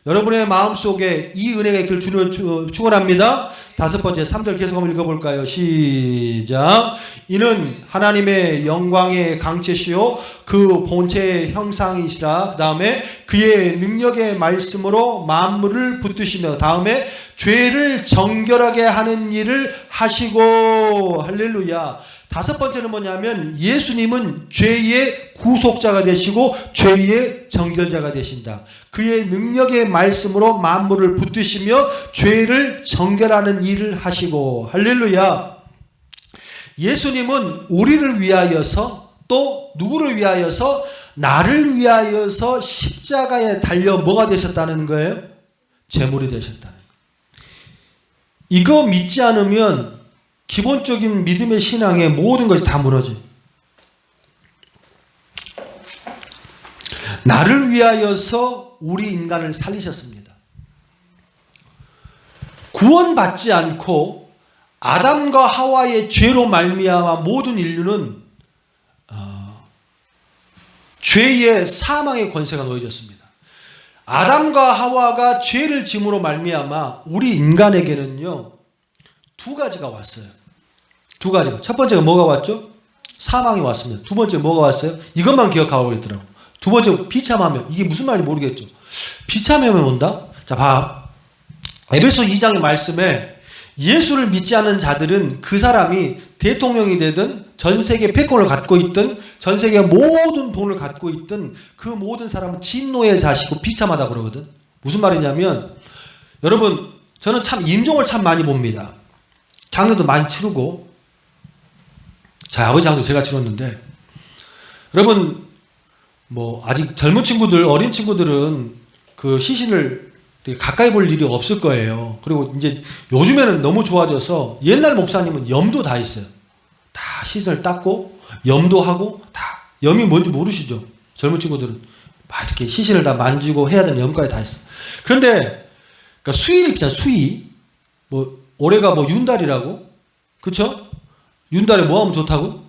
여러분의 마음속에 이 은혜가 있기를 주님을 축원합니다. 5번째 3절 계속 한번 읽어볼까요? 시작. 이는 하나님의 영광의 강체시요 그 본체의 형상이시라. 그 다음에 그의 능력의 말씀으로 만물을 붙드시며, 다음에 죄를 정결하게 하는 일을 하시고. 할렐루야. 5번째는 뭐냐면 예수님은 죄의 구속자가 되시고 죄의 정결자가 되신다. 그의 능력의 말씀으로 만물을 붙드시며 죄를 정결하는 일을 하시고. 할렐루야. 예수님은 우리를 위하여서, 또 누구를 위하여서? 나를 위하여서 십자가에 달려 뭐가 되셨다는 거예요? 제물이 되셨다는 거예요. 이거 믿지 않으면 기본적인 믿음의 신앙의 모든 것이 다 무너져요. 나를 위하여서 우리 인간을 살리셨습니다. 구원받지 않고 아담과 하와의 죄로 말미암아 모든 인류는 죄의 사망의 권세가 놓여졌습니다. 아담과 하와가 죄를 짐으로 말미암아 우리 인간에게는요 2가지가 왔어요. 2가지가. 첫 번째가 뭐가 왔죠? 사망이 왔습니다. 2번째 뭐가 왔어요? 이것만 기억하고 있더라고. 2번째 비참하면, 이게 무슨 말인지 모르겠죠. 비참하면 온다? 자, 봐. 에베소 2장의 말씀에 예수를 믿지 않는 자들은 그 사람이 대통령이 되든 전 세계 패권을 갖고 있든 전 세계 모든 돈을 갖고 있든 그 모든 사람은 진노의 자시고 비참하다 그러거든. 무슨 말이냐면, 여러분 저는 참 임종을 참 많이 봅니다. 장례도 많이 치르고, 저희 아버지 장도 제가 치렀는데, 여러분 뭐 아직 젊은 친구들, 어린 친구들은 그 시신을 가까이 볼 일이 없을 거예요. 그리고 이제 요즘에는 너무 좋아져서 옛날 목사님은 염도 다 있어요. 다 시신을 닦고 염도하고, 다 염이 뭔지 모르시죠? 젊은 친구들은 막 이렇게 시신을 다 만지고 해야 되는 염까지 다 있어. 그런데 그러니까 수의를 있잖아요. 수의. 뭐 올해가 뭐 윤달이라고, 그쵸? 윤달에 뭐 하면 좋다고?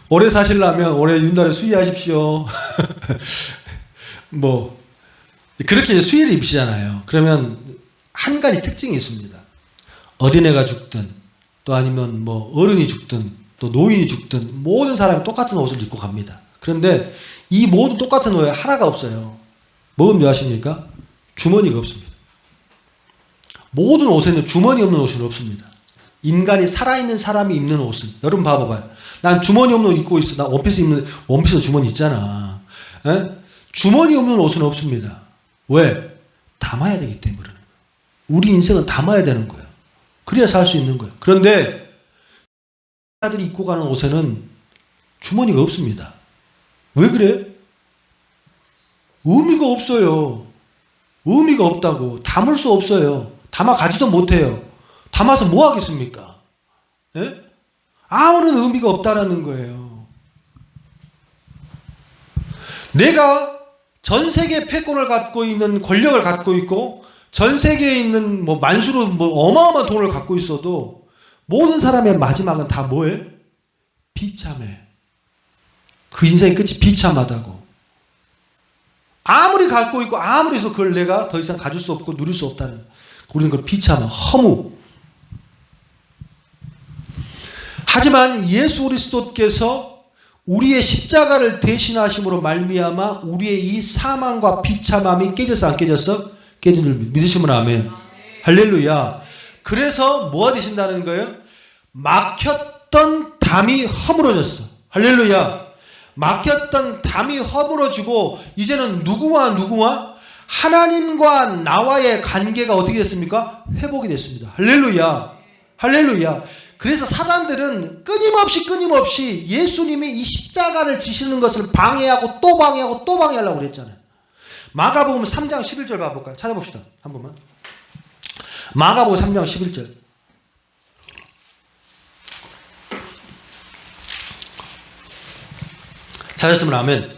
오래 사시려면 올해 윤달에 수의하십시오. 뭐 그렇게 이제 수의를 입으시잖아요. 그러면 한 가지 특징이 있습니다. 어린애가 죽든 또 아니면 뭐 어른이 죽든 또 노인이 죽든 모든 사람이 똑같은 옷을 입고 갑니다. 그런데 이 모든 똑같은 옷에 하나가 없어요. 뭐가 줄 아십니까? 주머니가 없습니다. 모든 옷에는 주머니 없는 옷은 없습니다. 인간이 살아있는 사람이 입는 옷은, 여러분 봐봐요. 난 주머니 없는 옷 입고 있어. 나 원피스 주머니 있잖아. 에? 주머니 없는 옷은 없습니다. 왜? 담아야 되기 때문에. 우리 인생은 담아야 되는 거예요. 그래야 살 수 있는 거예요. 그런데 사람들이 입고 가는 옷에는 주머니가 없습니다. 왜 그래? 의미가 없어요. 의미가 없다고. 담을 수 없어요. 담아가지도 못해요. 담아서 뭐 하겠습니까? 예? 아무런 의미가 없다라는 거예요. 내가 전 세계 패권을 갖고 있는 권력을 갖고 있고 전 세계에 있는 뭐 만수로 뭐 어마어마한 돈을 갖고 있어도 모든 사람의 마지막은 다 뭐예요? 비참해. 그 인생의 끝이 비참하다고. 아무리 갖고 있고 아무리 해서 그걸 내가 더 이상 가질 수 없고 누릴 수 없다는, 우리는 그걸 비참한 허무. 하지만 예수 그리스도께서 우리의 십자가를 대신하심으로 말미암아 우리의 이 사망과 비참함이 깨졌어 안 깨졌어? 깨진 줄 믿으시면 아멘. 할렐루야. 그래서 뭐가 되신다는 거예요? 막혔던 담이 허물어졌어. 할렐루야. 막혔던 담이 허물어지고 이제는 누구와 하나님과 나와의 관계가 어떻게 됐습니까? 회복이 됐습니다. 할렐루야. 할렐루야. 그래서 사단들은 끊임없이 예수님이 이 십자가를 지시는 것을 방해하고 또 방해하고 또 방해하려고 그랬잖아요. 마가복음 3장 11절 봐볼까요? 찾아봅시다. 한 번만. 마가복음 3장 11절. 찾았으면 아멘.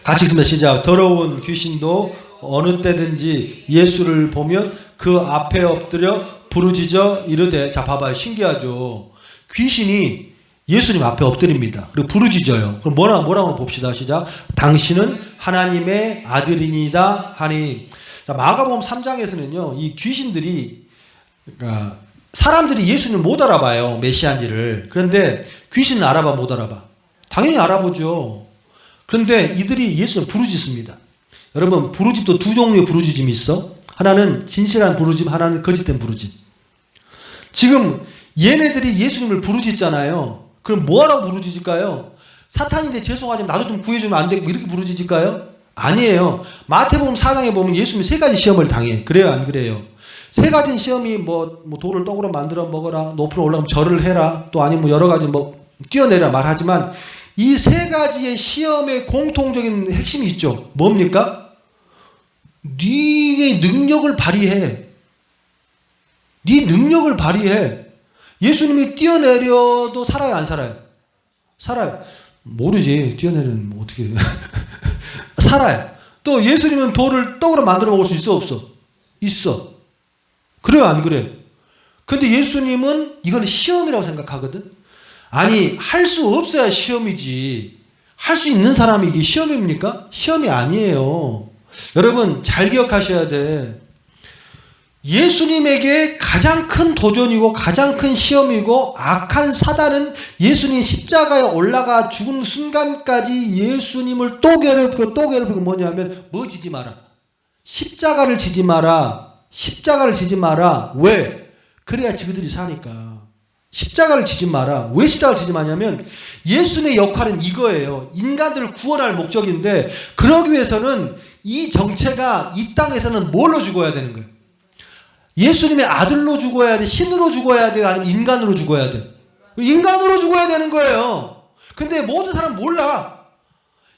같이 읽습니다. 시작. 더러운 귀신도 어느 때든지 예수를 보면 그 앞에 엎드려 부르짖어 이르되. 자, 봐봐요. 신기하죠. 귀신이 예수님 앞에 엎드립니다. 그리고 부르짖어요. 그럼 뭐라고 봅시다. 시작. 당신은 하나님의 아들이니다 하니. 자, 마가복음 3장에서는요, 이 귀신들이, 그러니까 사람들이 예수님을 못 알아봐요. 메시아인지를. 그런데 귀신은 알아봐, 못 알아봐? 당연히 알아보죠. 그런데 이들이 예수를 부르짖습니다. 여러분, 부르짖도 두 종류의 부르짖음이 있어. 하나는 진실한 부르짖음, 하나는 거짓된 부르짖음. 지금 얘네들이 예수님을 부르짖잖아요. 그럼 뭐하라고 부르짖을까요? 사탄인데 죄송하지만 나도 좀 구해주면 안 돼? 이렇게 부르짖을까요? 아니에요. 마태복음 4장에 보면 예수님이 세 가지 시험을 당해. 그래요, 안 그래요? 세 가지 시험이 뭐 돌을 떡으로 만들어 먹어라, 높이로 올라가면 절을 해라, 또 아니면 여러 가지 뛰어내라 말하지만 이 세 가지의 시험의 공통적인 핵심이 있죠. 뭡니까? 네의 능력을 발휘해. 네 능력을 발휘해. 예수님이 뛰어내려도 살아요, 안 살아요? 살아요. 모르지. 뛰어내리면 뭐 어떻게 살아요. 또 예수님은 돌을 떡으로 만들어 먹을 수 있어, 없어? 있어. 그래요, 안 그래요? 근데 예수님은 이건 시험이라고 생각하거든. 아니, 할 수 없어야 시험이지. 할 수 있는 사람이 이게 시험입니까? 시험이 아니에요. 여러분, 잘 기억하셔야 돼. 예수님에게 가장 큰 도전이고 가장 큰 시험이고 악한 사단은 예수님 십자가에 올라가 죽은 순간까지 예수님을 또 괴롭히고 뭐냐면 뭐 지지 마라. 십자가를 지지 마라. 십자가를 지지 마라. 왜? 그래야 그들이 사니까. 십자가를 지지 마라. 왜 십자가를 지지 마냐면 예수님의 역할은 이거예요. 인간들을 구원할 목적인데 그러기 위해서는 이 정체가 이 땅에서는 뭘로 죽어야 되는 거예요? 예수님의 아들로 죽어야 돼? 신으로 죽어야 돼? 아니면 인간으로 죽어야 돼? 인간으로 죽어야 되는 거예요. 근데 모든 사람 몰라.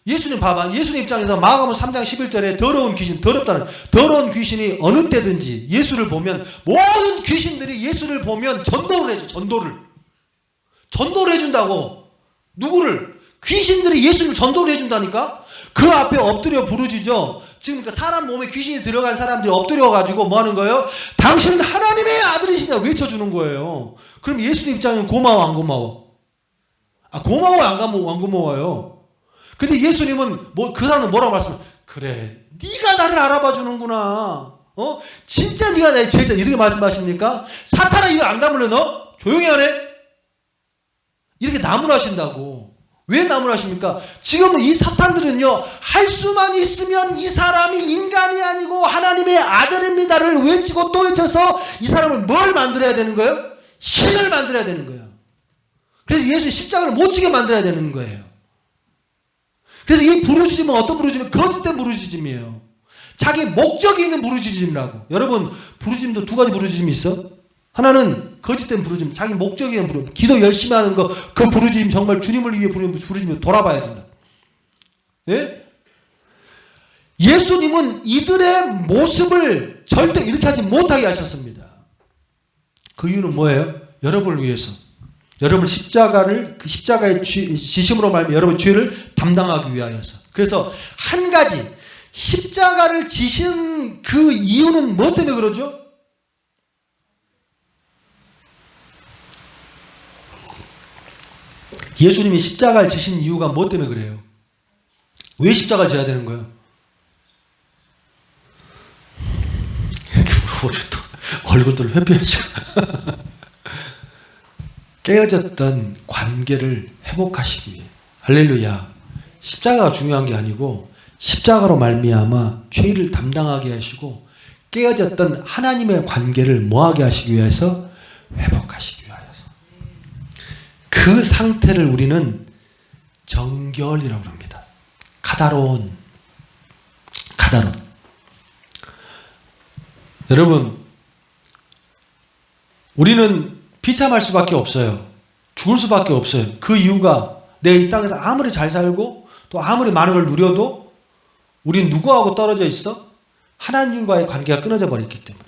예수님 봐봐. 예수님 입장에서 마가복음 3장 11절에 더러운 귀신이 어느 때든지 예수를 보면 모든 귀신들이 예수를 보면 전도를 해줘. 전도를 해준다고. 누구를? 귀신들이 예수님을 전도를 해준다니까? 그 앞에 엎드려 부르짖어. 지금 그 사람 몸에 귀신이 들어간 사람들이 엎드려가지고 뭐 하는 거예요? 당신은 하나님의 아들이시냐 외쳐주는 거예요. 그럼 예수님 입장에는 고마워, 안 고마워? 고마워요, 안 고마워요? 근데 예수님은 그 사람은 뭐라고 말씀해요? 그래, 네가 나를 알아봐 주는구나. 진짜 네가 나의 제자. 이렇게 말씀하십니까? 사탄아, 이거 안 나무래 너? 조용히 하네? 이렇게 나무라신다고. 왜 나무라십니까? 지금 이 사탄들은요, 할 수만 있으면 이 사람이 인간이 아니고 하나님의 아들입니다를 외치고 또 외쳐서 이 사람을 뭘 만들어야 되는 거예요? 신을 만들어야 되는 거예요. 그래서 예수의 십자가를 못 지게 만들어야 되는 거예요. 그래서 이 부르짖음은 어떤 부르짖음은 거짓된 부르짖음이에요. 자기 목적이 있는 부르짖음이라고. 여러분, 부르짖음도 두 가지 부르짖음이 있어. 하나는 거짓된 부르짖음, 자기 목적이 있는 부르짖음. 기도 열심히 하는 거, 그 부르짖음 정말 주님을 위해 부르짖음 돌아봐야 된다. 예? 예수님은 이들의 모습을 절대 이렇게 하지 못하게 하셨습니다. 그 이유는 뭐예요? 여러분을 위해서. 여러분 십자가를, 그 십자가의 지심으로 말하면 여러분 죄를 담당하기 위하여서. 그래서 한 가지, 십자가를 지신 그 이유는 뭐 때문에 그러죠? 예수님이 십자가를 지신 이유가 뭐 때문에 그래요? 왜 십자가를 져야 되는 거예요? 이렇게 물어보면 또 얼굴들 회피하시고 깨어졌던 관계를 회복하시기 위해. 할렐루야. 십자가가 중요한 게 아니고 십자가로 말미암아 죄를 담당하게 하시고 깨어졌던 하나님의 관계를 뭐하게 하시기 위해서? 회복하시기 위하여서. 그 상태를 우리는 정결이라고 합니다. 가다로운. 여러분, 우리는 비참할 수밖에 없어요. 죽을 수밖에 없어요. 그 이유가 내가 이 땅에서 아무리 잘 살고 또 아무리 많은 걸 누려도 우린 누구하고 떨어져 있어? 하나님과의 관계가 끊어져 버렸기 때문에.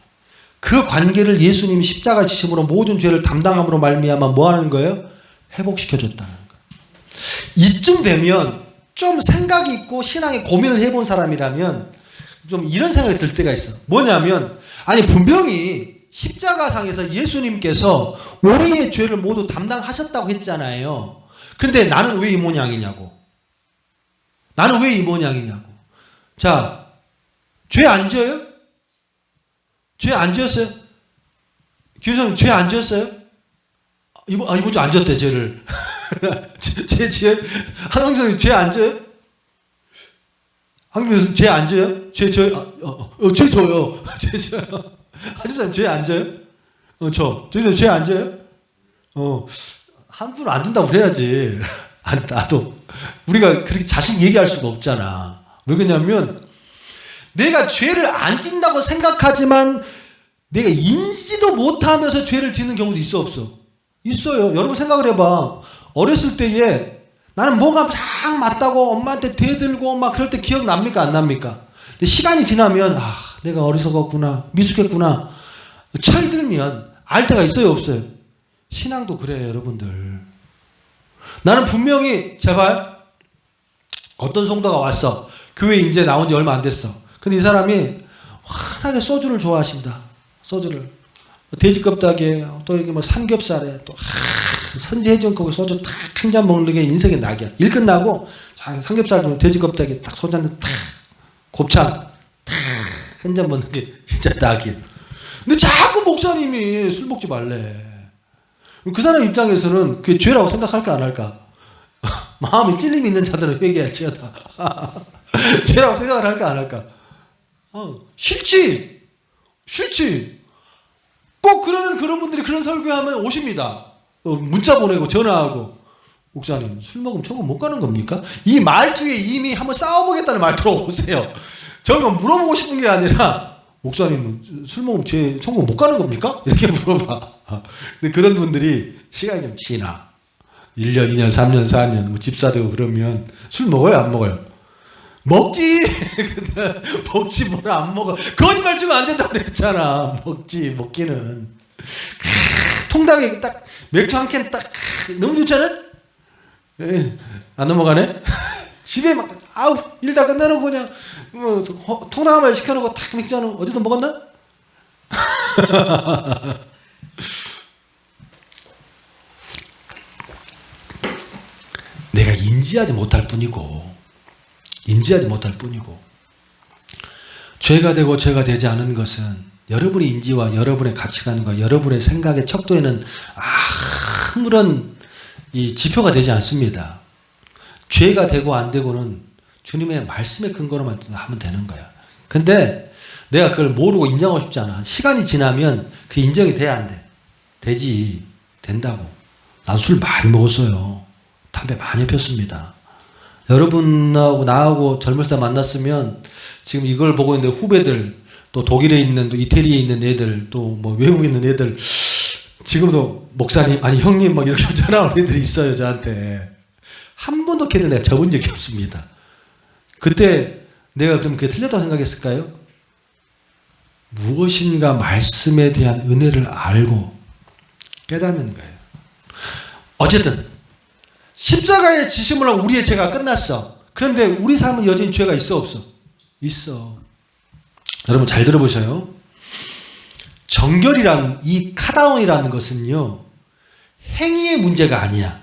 그 관계를 예수님이 십자가 지심으로 모든 죄를 담당함으로 말미암아 뭐 하는 거예요? 회복시켜줬다는 거예요. 이쯤 되면 좀 생각이 있고 신앙에 고민을 해본 사람이라면 좀 이런 생각이 들 때가 있어. 뭐냐면, 아니 분명히 십자가상에서 예수님께서 우리의 죄를 모두 담당하셨다고 했잖아요. 그런데 나는 왜 이 모양이냐고. 나는 왜 이 모양이냐고. 자, 죄 안 지어요? 죄 안 지었어요? 김선생 죄 안 지었어요? 이번 주 안 지었대, 죄를. 죄 지어요? 한강선생 죄 안 지어요? 한강선생 죄 안 지어요? 죄 져요? 죄 져요. 죄 져요. 하집사님 죄 안 져요? 죄 안 져요? 한 분은 안 준다고 그래야지. 나도. 우리가 그렇게 자신 얘기할 수가 없잖아. 왜 그러냐면, 내가 죄를 안 짓는다고 생각하지만, 내가 인지도 못하면서 죄를 짓는 경우도 있어, 없어? 있어요. 여러분 생각을 해봐. 어렸을 때에 나는 뭐가 막 맞다고 엄마한테 대들고 막 그럴 때 기억납니까? 안 납니까? 근데 시간이 지나면, 내가 어리석었구나, 미숙했구나. 철들면 알 때가 있어요, 없어요? 신앙도 그래요, 여러분들. 나는 분명히, 제발, 어떤 성도가 왔어. 교회 이제 나온 지 얼마 안 됐어. 근데 이 사람이 환하게 소주를 좋아하신다. 소주를. 돼지 껍데기에, 또 이게 뭐 삼겹살에, 또, 선지해준 거기 소주 탁 한 잔 먹는 게 인생의 낙이야. 일 끝나고, 삼겹살 좀 돼지 껍데기 딱 소주 한 잔 탁, 곱창, 탁, 한 잔 먹는 게 진짜 낙이야. 근데 자꾸 목사님이 술 먹지 말래. 그 사람 입장에서는 그게 죄라고 생각할까 안 할까? 마음에 찔림이 있는 자들은 회개할지어다. 죄라고 생각을 할까 안 할까? 싫지. 꼭 그러면 그런 분들이 그런 설교하면 오십니다. 문자 보내고 전화하고, 목사님 술 먹으면 천국 못 가는 겁니까? 이 말투에 이미 한번 싸워보겠다는 말투로 오세요. 저는 물어보고 싶은 게 아니라, 목사님 술 먹으면 천국 못 가는 겁니까? 이렇게 물어봐. 근데 그런 분들이 시간이 좀 지나 1년, 2년, 3년, 4년 뭐 집사 되고 그러면 술 먹어요, 안 먹어요? 먹지. 먹지 뭘 안 먹어. 거짓말 치면 안 된다고 그랬잖아. 먹기는. 통닭에 딱 맥주 한 캔 딱 너무 좋잖아. 안 넘어가네. 집에 막 일 다 끝나는 그냥 통닭 한 마리 시켜놓고 탁 맥주 하는 어제도 먹었나? 내가 인지하지 못할 뿐이고 죄가 되고 죄가 되지 않은 것은 여러분의 인지와 여러분의 가치관과 여러분의 생각의 척도에는 아무런 이 지표가 되지 않습니다. 죄가 되고 안 되고는 주님의 말씀의 근거로만 하면 되는 거야. 근데 내가 그걸 모르고 인정하고 싶지 않아. 시간이 지나면 그 인정이 돼야 안 돼. 되지. 된다고. 난 술 많이 먹었어요. 담배 많이 폈습니다. 여러분하고 나하고 젊을 때 만났으면 지금 이걸 보고 있는 후배들, 또 독일에 있는, 또 이태리에 있는 애들, 또 뭐 외국에 있는 애들, 지금도 목사님, 아니 형님 막 이렇게 전화 오는 애들이 있어요, 저한테. 한 번도 걔들 내가 접은 적이 없습니다. 그때 내가 그럼 그게 틀렸다고 생각했을까요? 무엇인가 말씀에 대한 은혜를 알고 깨닫는 거예요. 어쨌든 십자가에 지심을 하고 우리의 죄가 끝났어. 그런데 우리 삶은 여전히 죄가 있어 없어? 있어. 여러분 잘 들어보셔요. 정결이란 이 카다온이라는 것은요 행위의 문제가 아니야.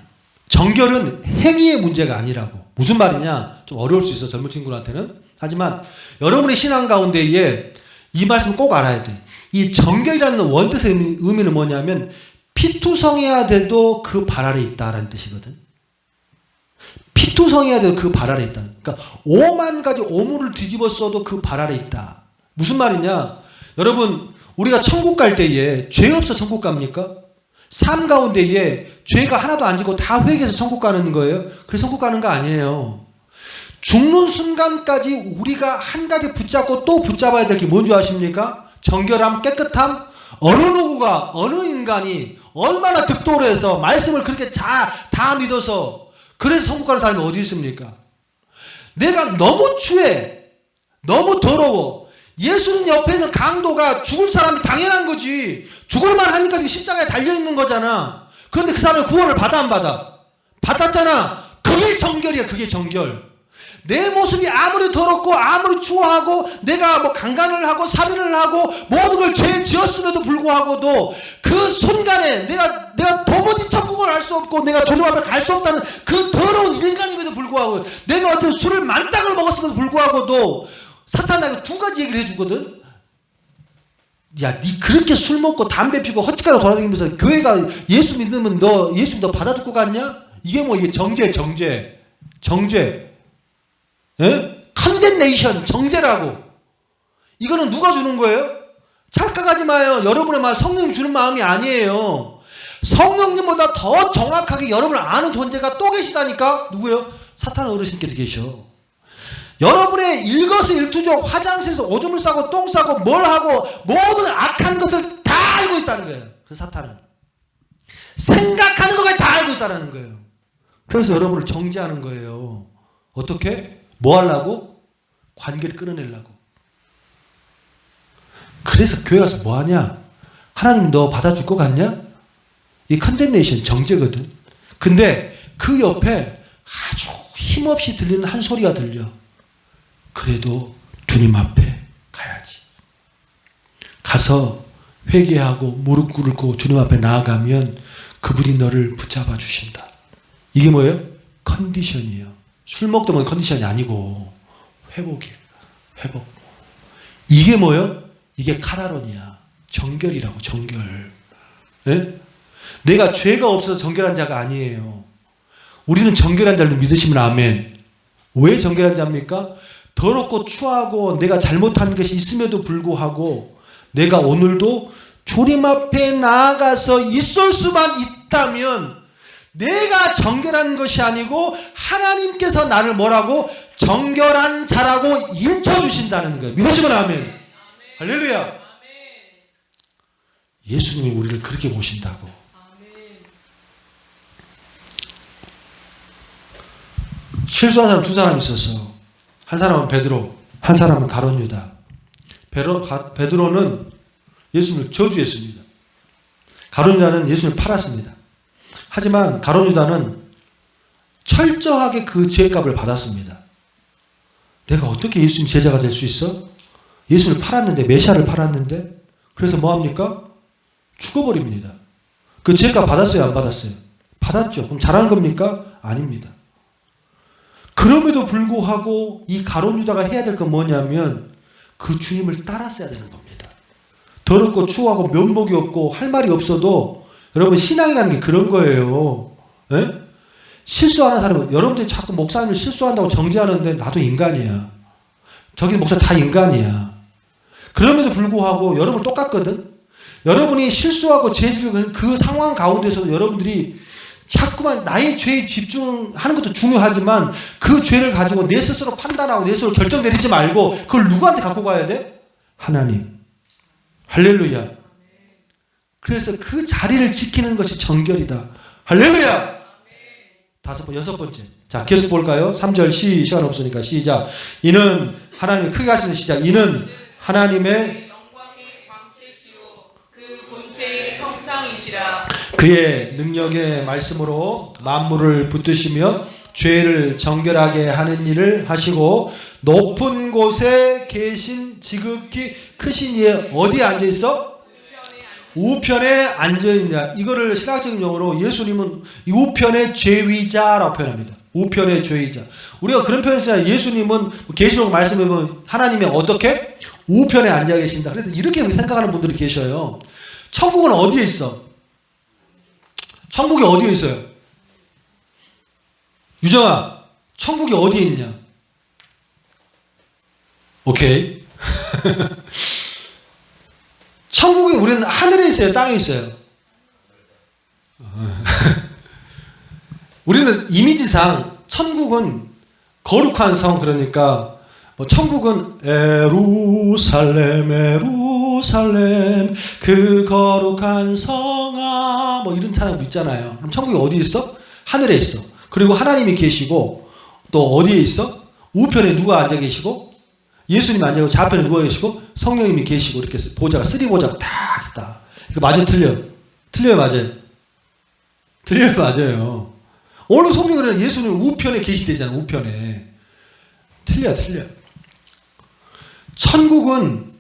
정결은 행위의 문제가 아니라고. 무슨 말이냐? 좀 어려울 수 있어 젊은 친구들한테는. 하지만 여러분의 신앙 가운데에 이 말씀 꼭 알아야 돼. 이 정결이라는 원뜻의 의미는 뭐냐면 피투성해야 돼도 그 발 아래 있다라는 뜻이거든. 피투성해야 돼도 그 발 아래 있다. 그러니까 5만 가지 오물을 뒤집어 써도 그 발 아래 있다. 무슨 말이냐? 여러분 우리가 천국 갈 때에 죄 없어 천국 갑니까? 삶 가운데에 죄가 하나도 안 지고 다 회개해서 천국 가는 거예요? 그래서 천국 가는 거 아니에요. 죽는 순간까지 우리가 한 가지 붙잡고 또 붙잡아야 될 게 뭔지 아십니까? 정결함, 깨끗함. 어느 누구가, 어느 인간이 얼마나 득도해서 말씀을 그렇게 다 믿어서 그래서 천국 가는 사람이 어디 있습니까? 내가 너무 추해, 너무 더러워. 예수님 옆에 있는 강도가 죽을 사람이 당연한 거지. 죽을만 하니까 지금 십자가에 달려있는 거잖아. 그런데 그 사람이 구원을 받아 안 받아? 받았잖아. 그게 정결이야. 그게 정결. 내 모습이 아무리 더럽고 아무리 추워하고 내가 뭐 강간을 하고 살인을 하고 모든 걸 죄 지었음에도 불구하고도 그 순간에 내가 도무지 천국을 알 수 없고 내가 주님 앞에 갈 수 없다는 그 더러운 인간임에도 불구하고 내가 어떤 술을 만땅을 먹었음에도 불구하고도 사탄 나에게 두 가지 얘기를 해주거든. 야, 니 그렇게 술 먹고 담배 피고 헛짓가락 돌아다니면서 교회가 예수 믿으면 너 예수 너 받아 듣고 갔냐? 이게 뭐 이게 정죄. 예? 컨덴네이션 정죄라고. 이거는 누가 주는 거예요? 착각하지 마요. 여러분의 말 성령님 주는 마음이 아니에요. 성령님보다 더 정확하게 여러분을 아는 존재가 또 계시다니까. 누구예요? 사탄 어르신께서 계셔. 여러분의 일거수일투족 화장실에서 오줌을 싸고 똥 싸고 뭘 하고 모든 악한 것을 다 알고 있다는 거예요. 그 사탄은 생각하는 것까지 다 알고 있다는 거예요. 그래서 여러분을 정죄하는 거예요. 어떻게? 뭐 하려고? 관계를 끊어내려고. 그래서 교회 가서 뭐 하냐? 하나님 너 받아줄 것 같냐? 이 컨덴네이션 정죄거든. 근데 그 옆에 아주 힘없이 들리는 한 소리가 들려. 그래도 주님 앞에 가야지. 가서 회개하고 무릎 꿇고 주님 앞에 나아가면 그분이 너를 붙잡아 주신다. 이게 뭐예요? 컨디션이에요. 술 먹다 보면 컨디션이 아니고 회복이에요. 회복. 이게 뭐예요? 이게 카다론이야. 정결이라고. 정결. 네? 내가 죄가 없어서 정결한 자가 아니에요. 우리는 정결한 자를 믿으시면 아멘. 왜 정결한 자입니까? 더럽고 추하고 내가 잘못한 것이 있음에도 불구하고 내가 오늘도 주님 앞에 나아가서 있을 수만 있다면 내가 정결한 것이 아니고 하나님께서 나를 뭐라고? 정결한 자라고 인쳐주신다는 거예요. 믿으시면 아멘. 할렐루야. 예수님이 우리를 그렇게 보신다고. 실수한 사람 두 사람 있었어. 한 사람은 베드로, 한 사람은 가룟 유다. 베드로는 예수님을 저주했습니다. 가룟 유다는 예수님을 팔았습니다. 하지만 가룟 유다는 철저하게 그 죄값을 받았습니다. 내가 어떻게 예수님 제자가 될 수 있어? 예수를 팔았는데, 메시아를 팔았는데, 그래서 뭐합니까? 죽어버립니다. 그 죄값 받았어요? 안 받았어요? 받았죠. 그럼 잘한 겁니까? 아닙니다. 그럼에도 불구하고 이 가룟 유다가 해야 될 건 뭐냐면 그 주님을 따랐어야 되는 겁니다. 더럽고 추하고 면목이 없고 할 말이 없어도 여러분 신앙이라는 게 그런 거예요. 에? 실수하는 사람은 여러분들이 자꾸 목사님을 실수한다고 정죄하는데 나도 인간이야. 저기 목사 다 인간이야. 그럼에도 불구하고 여러분 똑같거든. 여러분이 실수하고 죄지는 그 상황 가운데서도 여러분들이 자꾸만 나의 죄에 집중하는 것도 중요하지만 그 죄를 가지고 내 스스로 판단하고 내 스스로 결정 내리지 말고 그걸 누구한테 갖고 가야 돼? 하나님. 할렐루야. 그래서 그 자리를 지키는 것이 정결이다. 할렐루야. 여섯 번째. 자, 계속 볼까요? 3절 시간 없으니까 시작. 이는 하나님 크게 하시는 시작. 이는 하나님의 영광의 광채시요 그 본체의 형상이시라. 그의 능력의 말씀으로 만물을 붙드시며 죄를 정결하게 하는 일을 하시고 높은 곳에 계신 지극히 크신 이의 어디에 앉아 있어? 우편에 앉아 있냐. 이거를 신학적인 용어로 예수님은 우편의 죄위자라고 표현합니다. 우편의 죄위자. 우리가 그런 표현을 쓰잖아요. 예수님은 계시록 말씀해 보면 하나님이 어떻게? 우편에 앉아 계신다. 그래서 이렇게 생각하는 분들이 계셔요. 천국은 어디에 있어? 천국이 어디에 있어요? 유정아, 천국이 어디에 있냐? 오케이. 천국이 우리는 하늘에 있어요? 땅에 있어요? 우리는 이미지상 천국은 거룩한 성, 그러니까 뭐 천국은 에루살렘 에루살렘 그 거룩한 성아 뭐 이런 찬양 있잖아요. 그럼 천국이 어디 있어? 하늘에 있어. 그리고 하나님이 계시고 또 어디에 있어? 우편에 누가 앉아 계시고 예수님이 앉아 계시고 좌편에 누가 계시고 성령님이 계시고 이렇게 보좌가 쓰리 보좌가 딱 있다. 이거 맞아 틀려? 틀려요 맞아요? 틀려요 맞아요. 오늘 성경은 예수님 우편에 계시대잖아. 우편에. 틀려. 천국은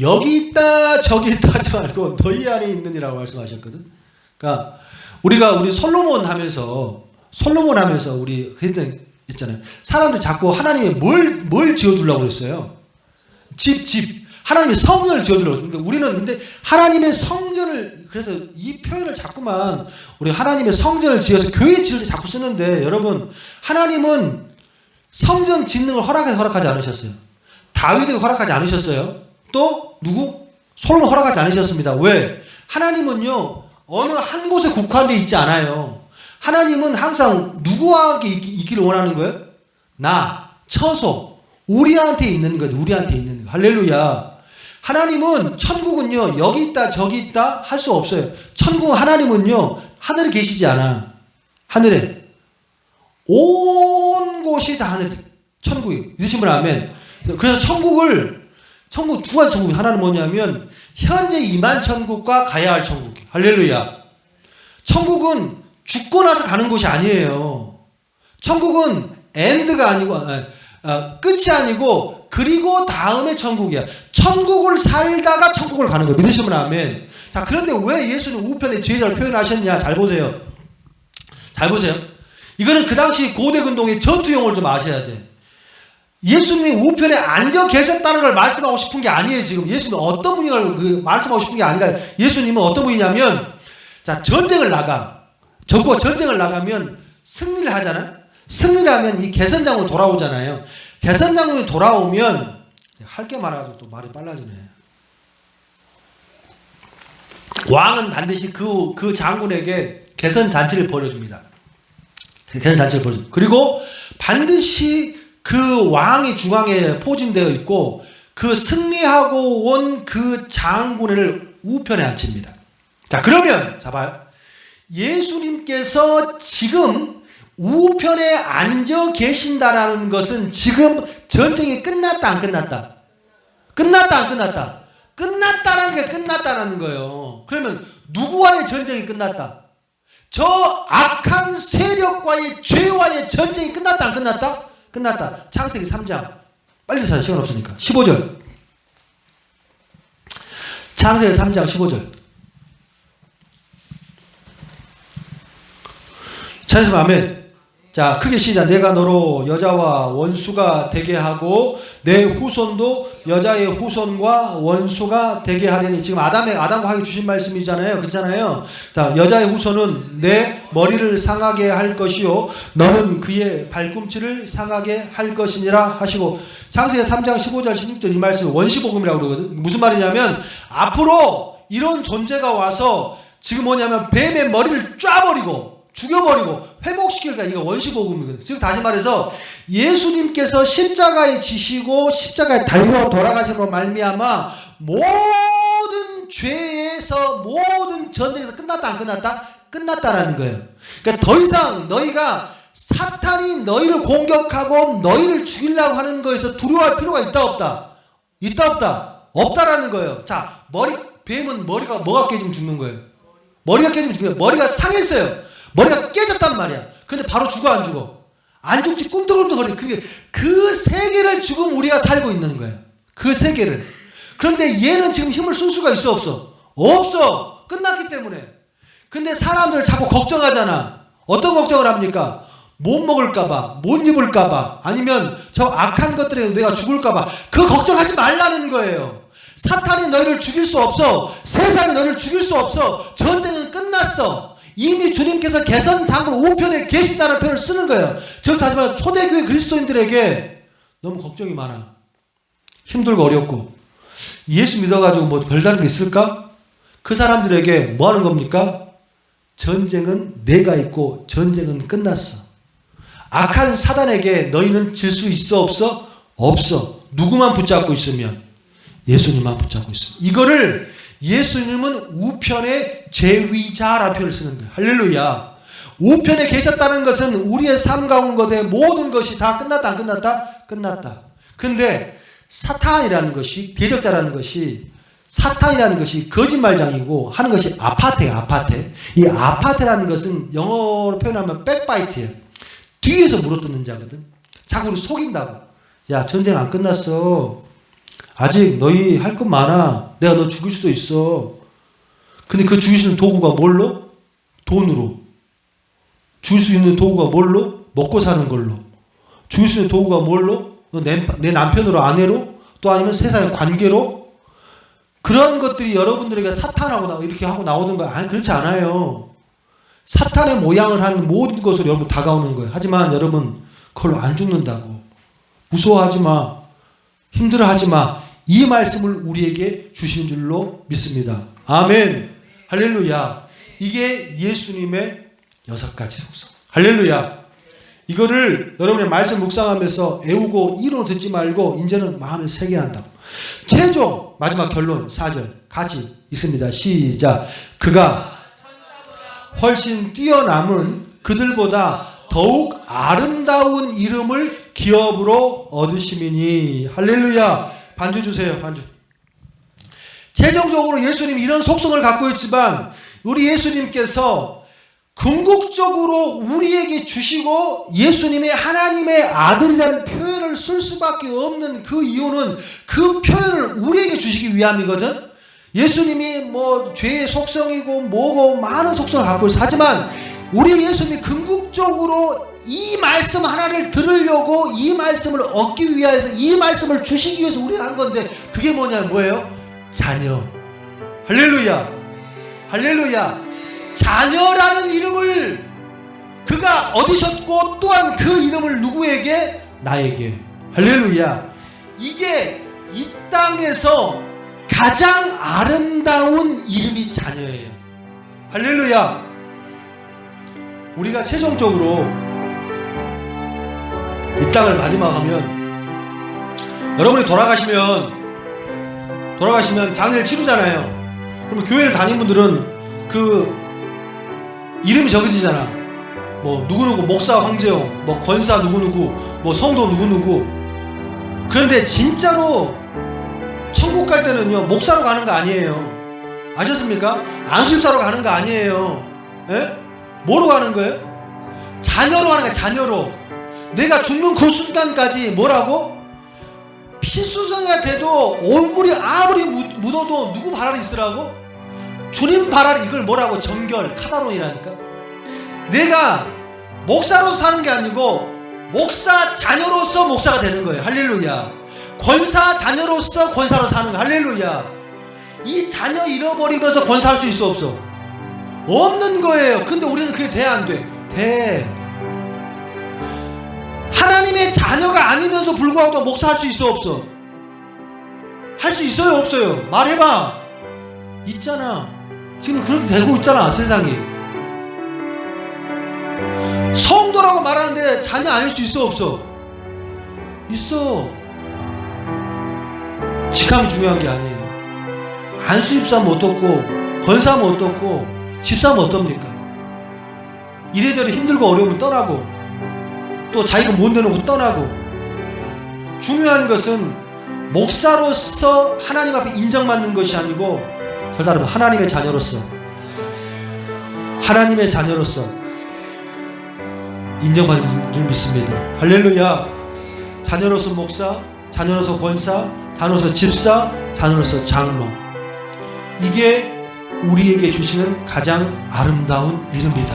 여기 있다 저기 있다 하지 말고 너희 안에 있느니라고 말씀하셨거든. 그러니까 우리 솔로몬 하면서 우리 그때 있잖아요. 사람들이 자꾸 하나님이 뭘 지어주려고 그랬어요. 집. 하나님의 성전을 지어주려고. 그러니까 우리는 근데 하나님의 성전을, 그래서 이 표현을 자꾸만 우리 하나님의 성전을 지어서 교회 지을 때 자꾸 쓰는데, 여러분 하나님은 성전 짓는 걸 허락하지 않으셨어요. 다윗에게 허락하지 않으셨어요. 또 누구? 솔로몬 허락하지 않으셨습니다. 왜? 하나님은요 어느 한 곳에 국한되어 있지 않아요. 하나님은 항상 누구와 있기를 원하는 거예요? 나, 처소, 우리한테 있는 것, 우리한테 있는 것. 할렐루야. 하나님은 천국은요 여기 있다 저기 있다 할 수 없어요. 천국 하나님은요 하늘에 계시지 않아. 하늘에 온 곳이 다 하늘. 천국이. 믿으신 분 아멘. 그래서 천국 두 가지 천국이, 하나는 뭐냐면 현재 임한 천국과 가야 할 천국. 할렐루야. 천국은 죽고 나서 가는 곳이 아니에요. 천국은 엔드가 아니고 끝이 아니고 그리고 다음에 천국이야. 천국을 살다가 천국을 가는 거예요. 믿으시면 아멘. 자, 그런데 왜 예수는 우편의 죄자를 표현하셨냐? 잘 보세요. 이거는 그 당시 고대 근동의 전투용어를 좀 아셔야 돼. 예수님이 우편에 앉아 계셨다는 걸 말씀하고 싶은 게 아니에요. 지금 예수님은 어떤 분이라고 말씀하고 싶은 게 아니라, 예수님은 어떤 분이냐면, 자, 전쟁을 나가. 적과 전쟁을 나가면 승리를 하잖아. 승리를 하면 이 개선장으로 돌아오잖아요. 개선장으로 돌아오면 할 게 많아가지고 또 말이 빨라지네. 왕은 반드시 그 장군에게 개선 잔치를 벌여줍니다. 그리고 반드시 그 왕이 중앙에 포진되어 있고 그 승리하고 온 그 장군을 우편에 앉힙니다. 자, 그러면 자 봐요. 예수님께서 지금 우편에 앉아 계신다라는 것은 지금 전쟁이 끝났다 안 끝났다? 끝났다 안 끝났다? 끝났다라는 게 끝났다라는 거예요. 그러면 누구와의 전쟁이 끝났다? 저 악한 세력과의 죄와의 전쟁이 끝났다 안 끝났다? 끝났다. 창세기 3장. 빨리 사요. 시간 없으니까. 15절. 창세기 3장 15절. 찾으시면 아멘. 자, 크게 시작. 내가 너로 여자와 원수가 되게 하고 내 후손도 여자의 후손과 원수가 되게 하리니. 지금 아담과 하게 주신 말씀이잖아요. 그렇잖아요. 자, 여자의 후손은 내 머리를 상하게 할 것이요 너는 그의 발꿈치를 상하게 할 것이니라 하시고, 창세기 3장 15절 16절 이 말씀 원시복음이라고 그러거든. 무슨 말이냐면 앞으로 이런 존재가 와서 지금 뭐냐면 뱀의 머리를 쫙버리고 죽여버리고 회복시킬까. 이거 원시복음이거든. 즉 다시 말해서 예수님께서 십자가에 지시고 십자가에 달려 돌아가심으로 말미암아 모든 죄에서 모든 전쟁에서 끝났다 안 끝났다? 끝났다라는 거예요. 그러니까 더 이상 너희가 사탄이 너희를 공격하고 너희를 죽이려고 하는 거에서 두려워할 필요가 있다 없다? 있다 없다? 없다라는 거예요. 자, 뱀은 머리가 뭐가 깨지면 죽는 거예요? 머리가 깨지면 죽는 거예요. 머리가 상했어요. 머리가 깨졌단 말이야. 근데 바로 죽어 안 죽어? 안 죽지. 꿈틀꿈틀거려. 그 세계를 지금 우리가 살고 있는 거예요. 그 세계를. 그런데 얘는 지금 힘을 쓸 수가 있어 없어? 없어. 끝났기 때문에. 근데 사람들 자꾸 걱정하잖아. 어떤 걱정을 합니까? 못 먹을까봐, 못 입을까봐, 아니면 저 악한 것들에 내가 죽을까봐. 그 걱정하지 말라는 거예요. 사탄이 너희를 죽일 수 없어. 세상이 너희를 죽일 수 없어. 전쟁은 끝났어. 이미 주님께서 개선장군 우편에 계시다는 표현을 쓰는 거예요. 즉 하지만 초대교회 그리스도인들에게 너무 걱정이 많아. 힘들고 어렵고. 예수 믿어가지고 뭐 별다른 게 있을까? 그 사람들에게 뭐 하는 겁니까? 전쟁은 내가 있고 전쟁은 끝났어. 악한 사단에게 너희는 질 수 있어 없어? 없어. 누구만 붙잡고 있으면? 예수님만 붙잡고 있어. 이거를 예수님은 우편의 제위자라는 표현을 쓰는 거예요. 할렐루야. 우편에 계셨다는 것은 우리의 삶 가운데 모든 것이 다 끝났다 안 끝났다? 끝났다. 근데 사탄이라는 것이, 대적자라는 것이, 사탄이라는 것이 거짓말장이고 하는 것이 아파트예요. 아파트. 이 아파트라는 것은 영어로 표현하면 백바이트예요. 뒤에서 물어뜯는 자거든. 자꾸 우리 속인다고. 야, 전쟁 안 끝났어. 아직 너희 할 것 많아. 내가 너 죽일 수도 있어. 근데 그 죽일 수 있는 도구가 뭘로? 돈으로. 죽일 수 있는 도구가 뭘로? 먹고 사는 걸로. 죽일 수 있는 도구가 뭘로? 내 남편으로, 아내로? 또 아니면 세상의 관계로? 그런 것들이 여러분들에게 사탄하고 이렇게 하고 나오는 거 아니, 그렇지 않아요. 사탄의 모양을 한 모든 것으로 여러분 다가오는 거예요. 하지만 여러분 그걸로 안 죽는다고. 무서워하지 마. 힘들어하지 마. 이 말씀을 우리에게 주시는 줄로 믿습니다. 아멘. 할렐루야. 이게 예수님의 6가지 속성. 할렐루야. 이거를 여러분의 말씀 묵상하면서 애우고 이로 듣지 말고 이제는 마음에 새겨야 한다고. 최종 마지막 결론 4절 같이 읽습니다. 시작. 그가 훨씬 뛰어남은 그들보다 더욱 아름다운 이름을 기업으로 얻으심이니. 할렐루야. 반주 주세요. 반주. 최종적으로 예수님이 이런 속성을 갖고 있지만 우리 예수님께서 궁극적으로 우리에게 주시고 예수님의 하나님의 아들이라는 표현을 쓸 수밖에 없는 그 이유는 그 표현을 우리에게 주시기 위함이거든. 예수님이 뭐 죄의 속성이고 뭐고 많은 속성을 갖고 있어. 하지만 우리 예수님이 궁극적으로 이 말씀 하나를 들으려고 이 말씀을 얻기 위해서 이 말씀을 주시기 위해서 우리가 한 건데 그게 뭐예요? 자녀. 할렐루야. 할렐루야. 자녀라는 이름을 그가 얻으셨고 또한 그 이름을 누구에게? 나에게. 할렐루야. 이게 이 땅에서 가장 아름다운 이름이 자녀예요. 할렐루야. 우리가 최종적으로 이 땅을 마지막하면 여러분이 돌아가시면 장례를 치르잖아요. 그러면 교회를 다닌 분들은 그 이름이 적어지잖아. 뭐 누구누구 목사 황재용, 뭐 권사 누구누구, 뭐 성도 누구누구. 그런데 진짜로 천국 갈 때는요 목사로 가는 거 아니에요. 아셨습니까? 안수집사로 가는 거 아니에요. 에? 뭐로 가는 거예요? 자녀로 가는 거예요. 자녀로. 내가 죽는 그 순간까지 뭐라고? 피수성이가 돼도 얼굴이 아무리 묻어도 누구 발 아래 있으라고? 주님 발 아래. 이걸 뭐라고? 정결, 카다론이라니까. 내가 목사로서 사는 게 아니고 목사 자녀로서 목사가 되는 거예요. 할렐루야. 권사 자녀로서 권사로 사는 거. 할렐루야. 이 자녀 잃어버리면서 권사할 수 있어 없어? 없는 거예요. 근데 우리는 그게 돼 안 돼? 돼. 하나님의 자녀가 아니면서 불구하고 목사할 수 있어 없어? 할 수 있어요 없어요? 말해봐. 있잖아. 지금 그렇게 되고 있잖아 세상이. 성도라고 말하는데 자녀 아닐 수 있어 없어? 있어. 직함이 중요한 게 아니에요. 안수집사면 어떻고 권사면 어떻고 집사면 어떻습니까? 이래저래 힘들고 어려우면 떠나고 또 자기가 못 내놓고 떠나고. 중요한 것은 목사로서 하나님 앞에 인정받는 것이 아니고 저 사람은 하나님의 자녀로서 인정받는 줄 믿습니다. 할렐루야. 자녀로서 목사, 자녀로서 권사, 자녀로서 집사, 자녀로서 장로. 이게 우리에게 주시는 가장 아름다운 일입니다.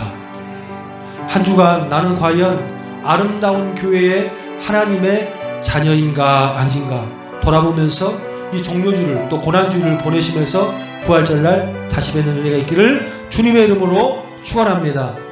한 주간 나는 과연 아름다운 교회의 하나님의 자녀인가 아닌가 돌아보면서 이 종료주를 또 고난주를 보내시면서 부활절날 다시 뵙는 은혜가 있기를 주님의 이름으로 축원합니다.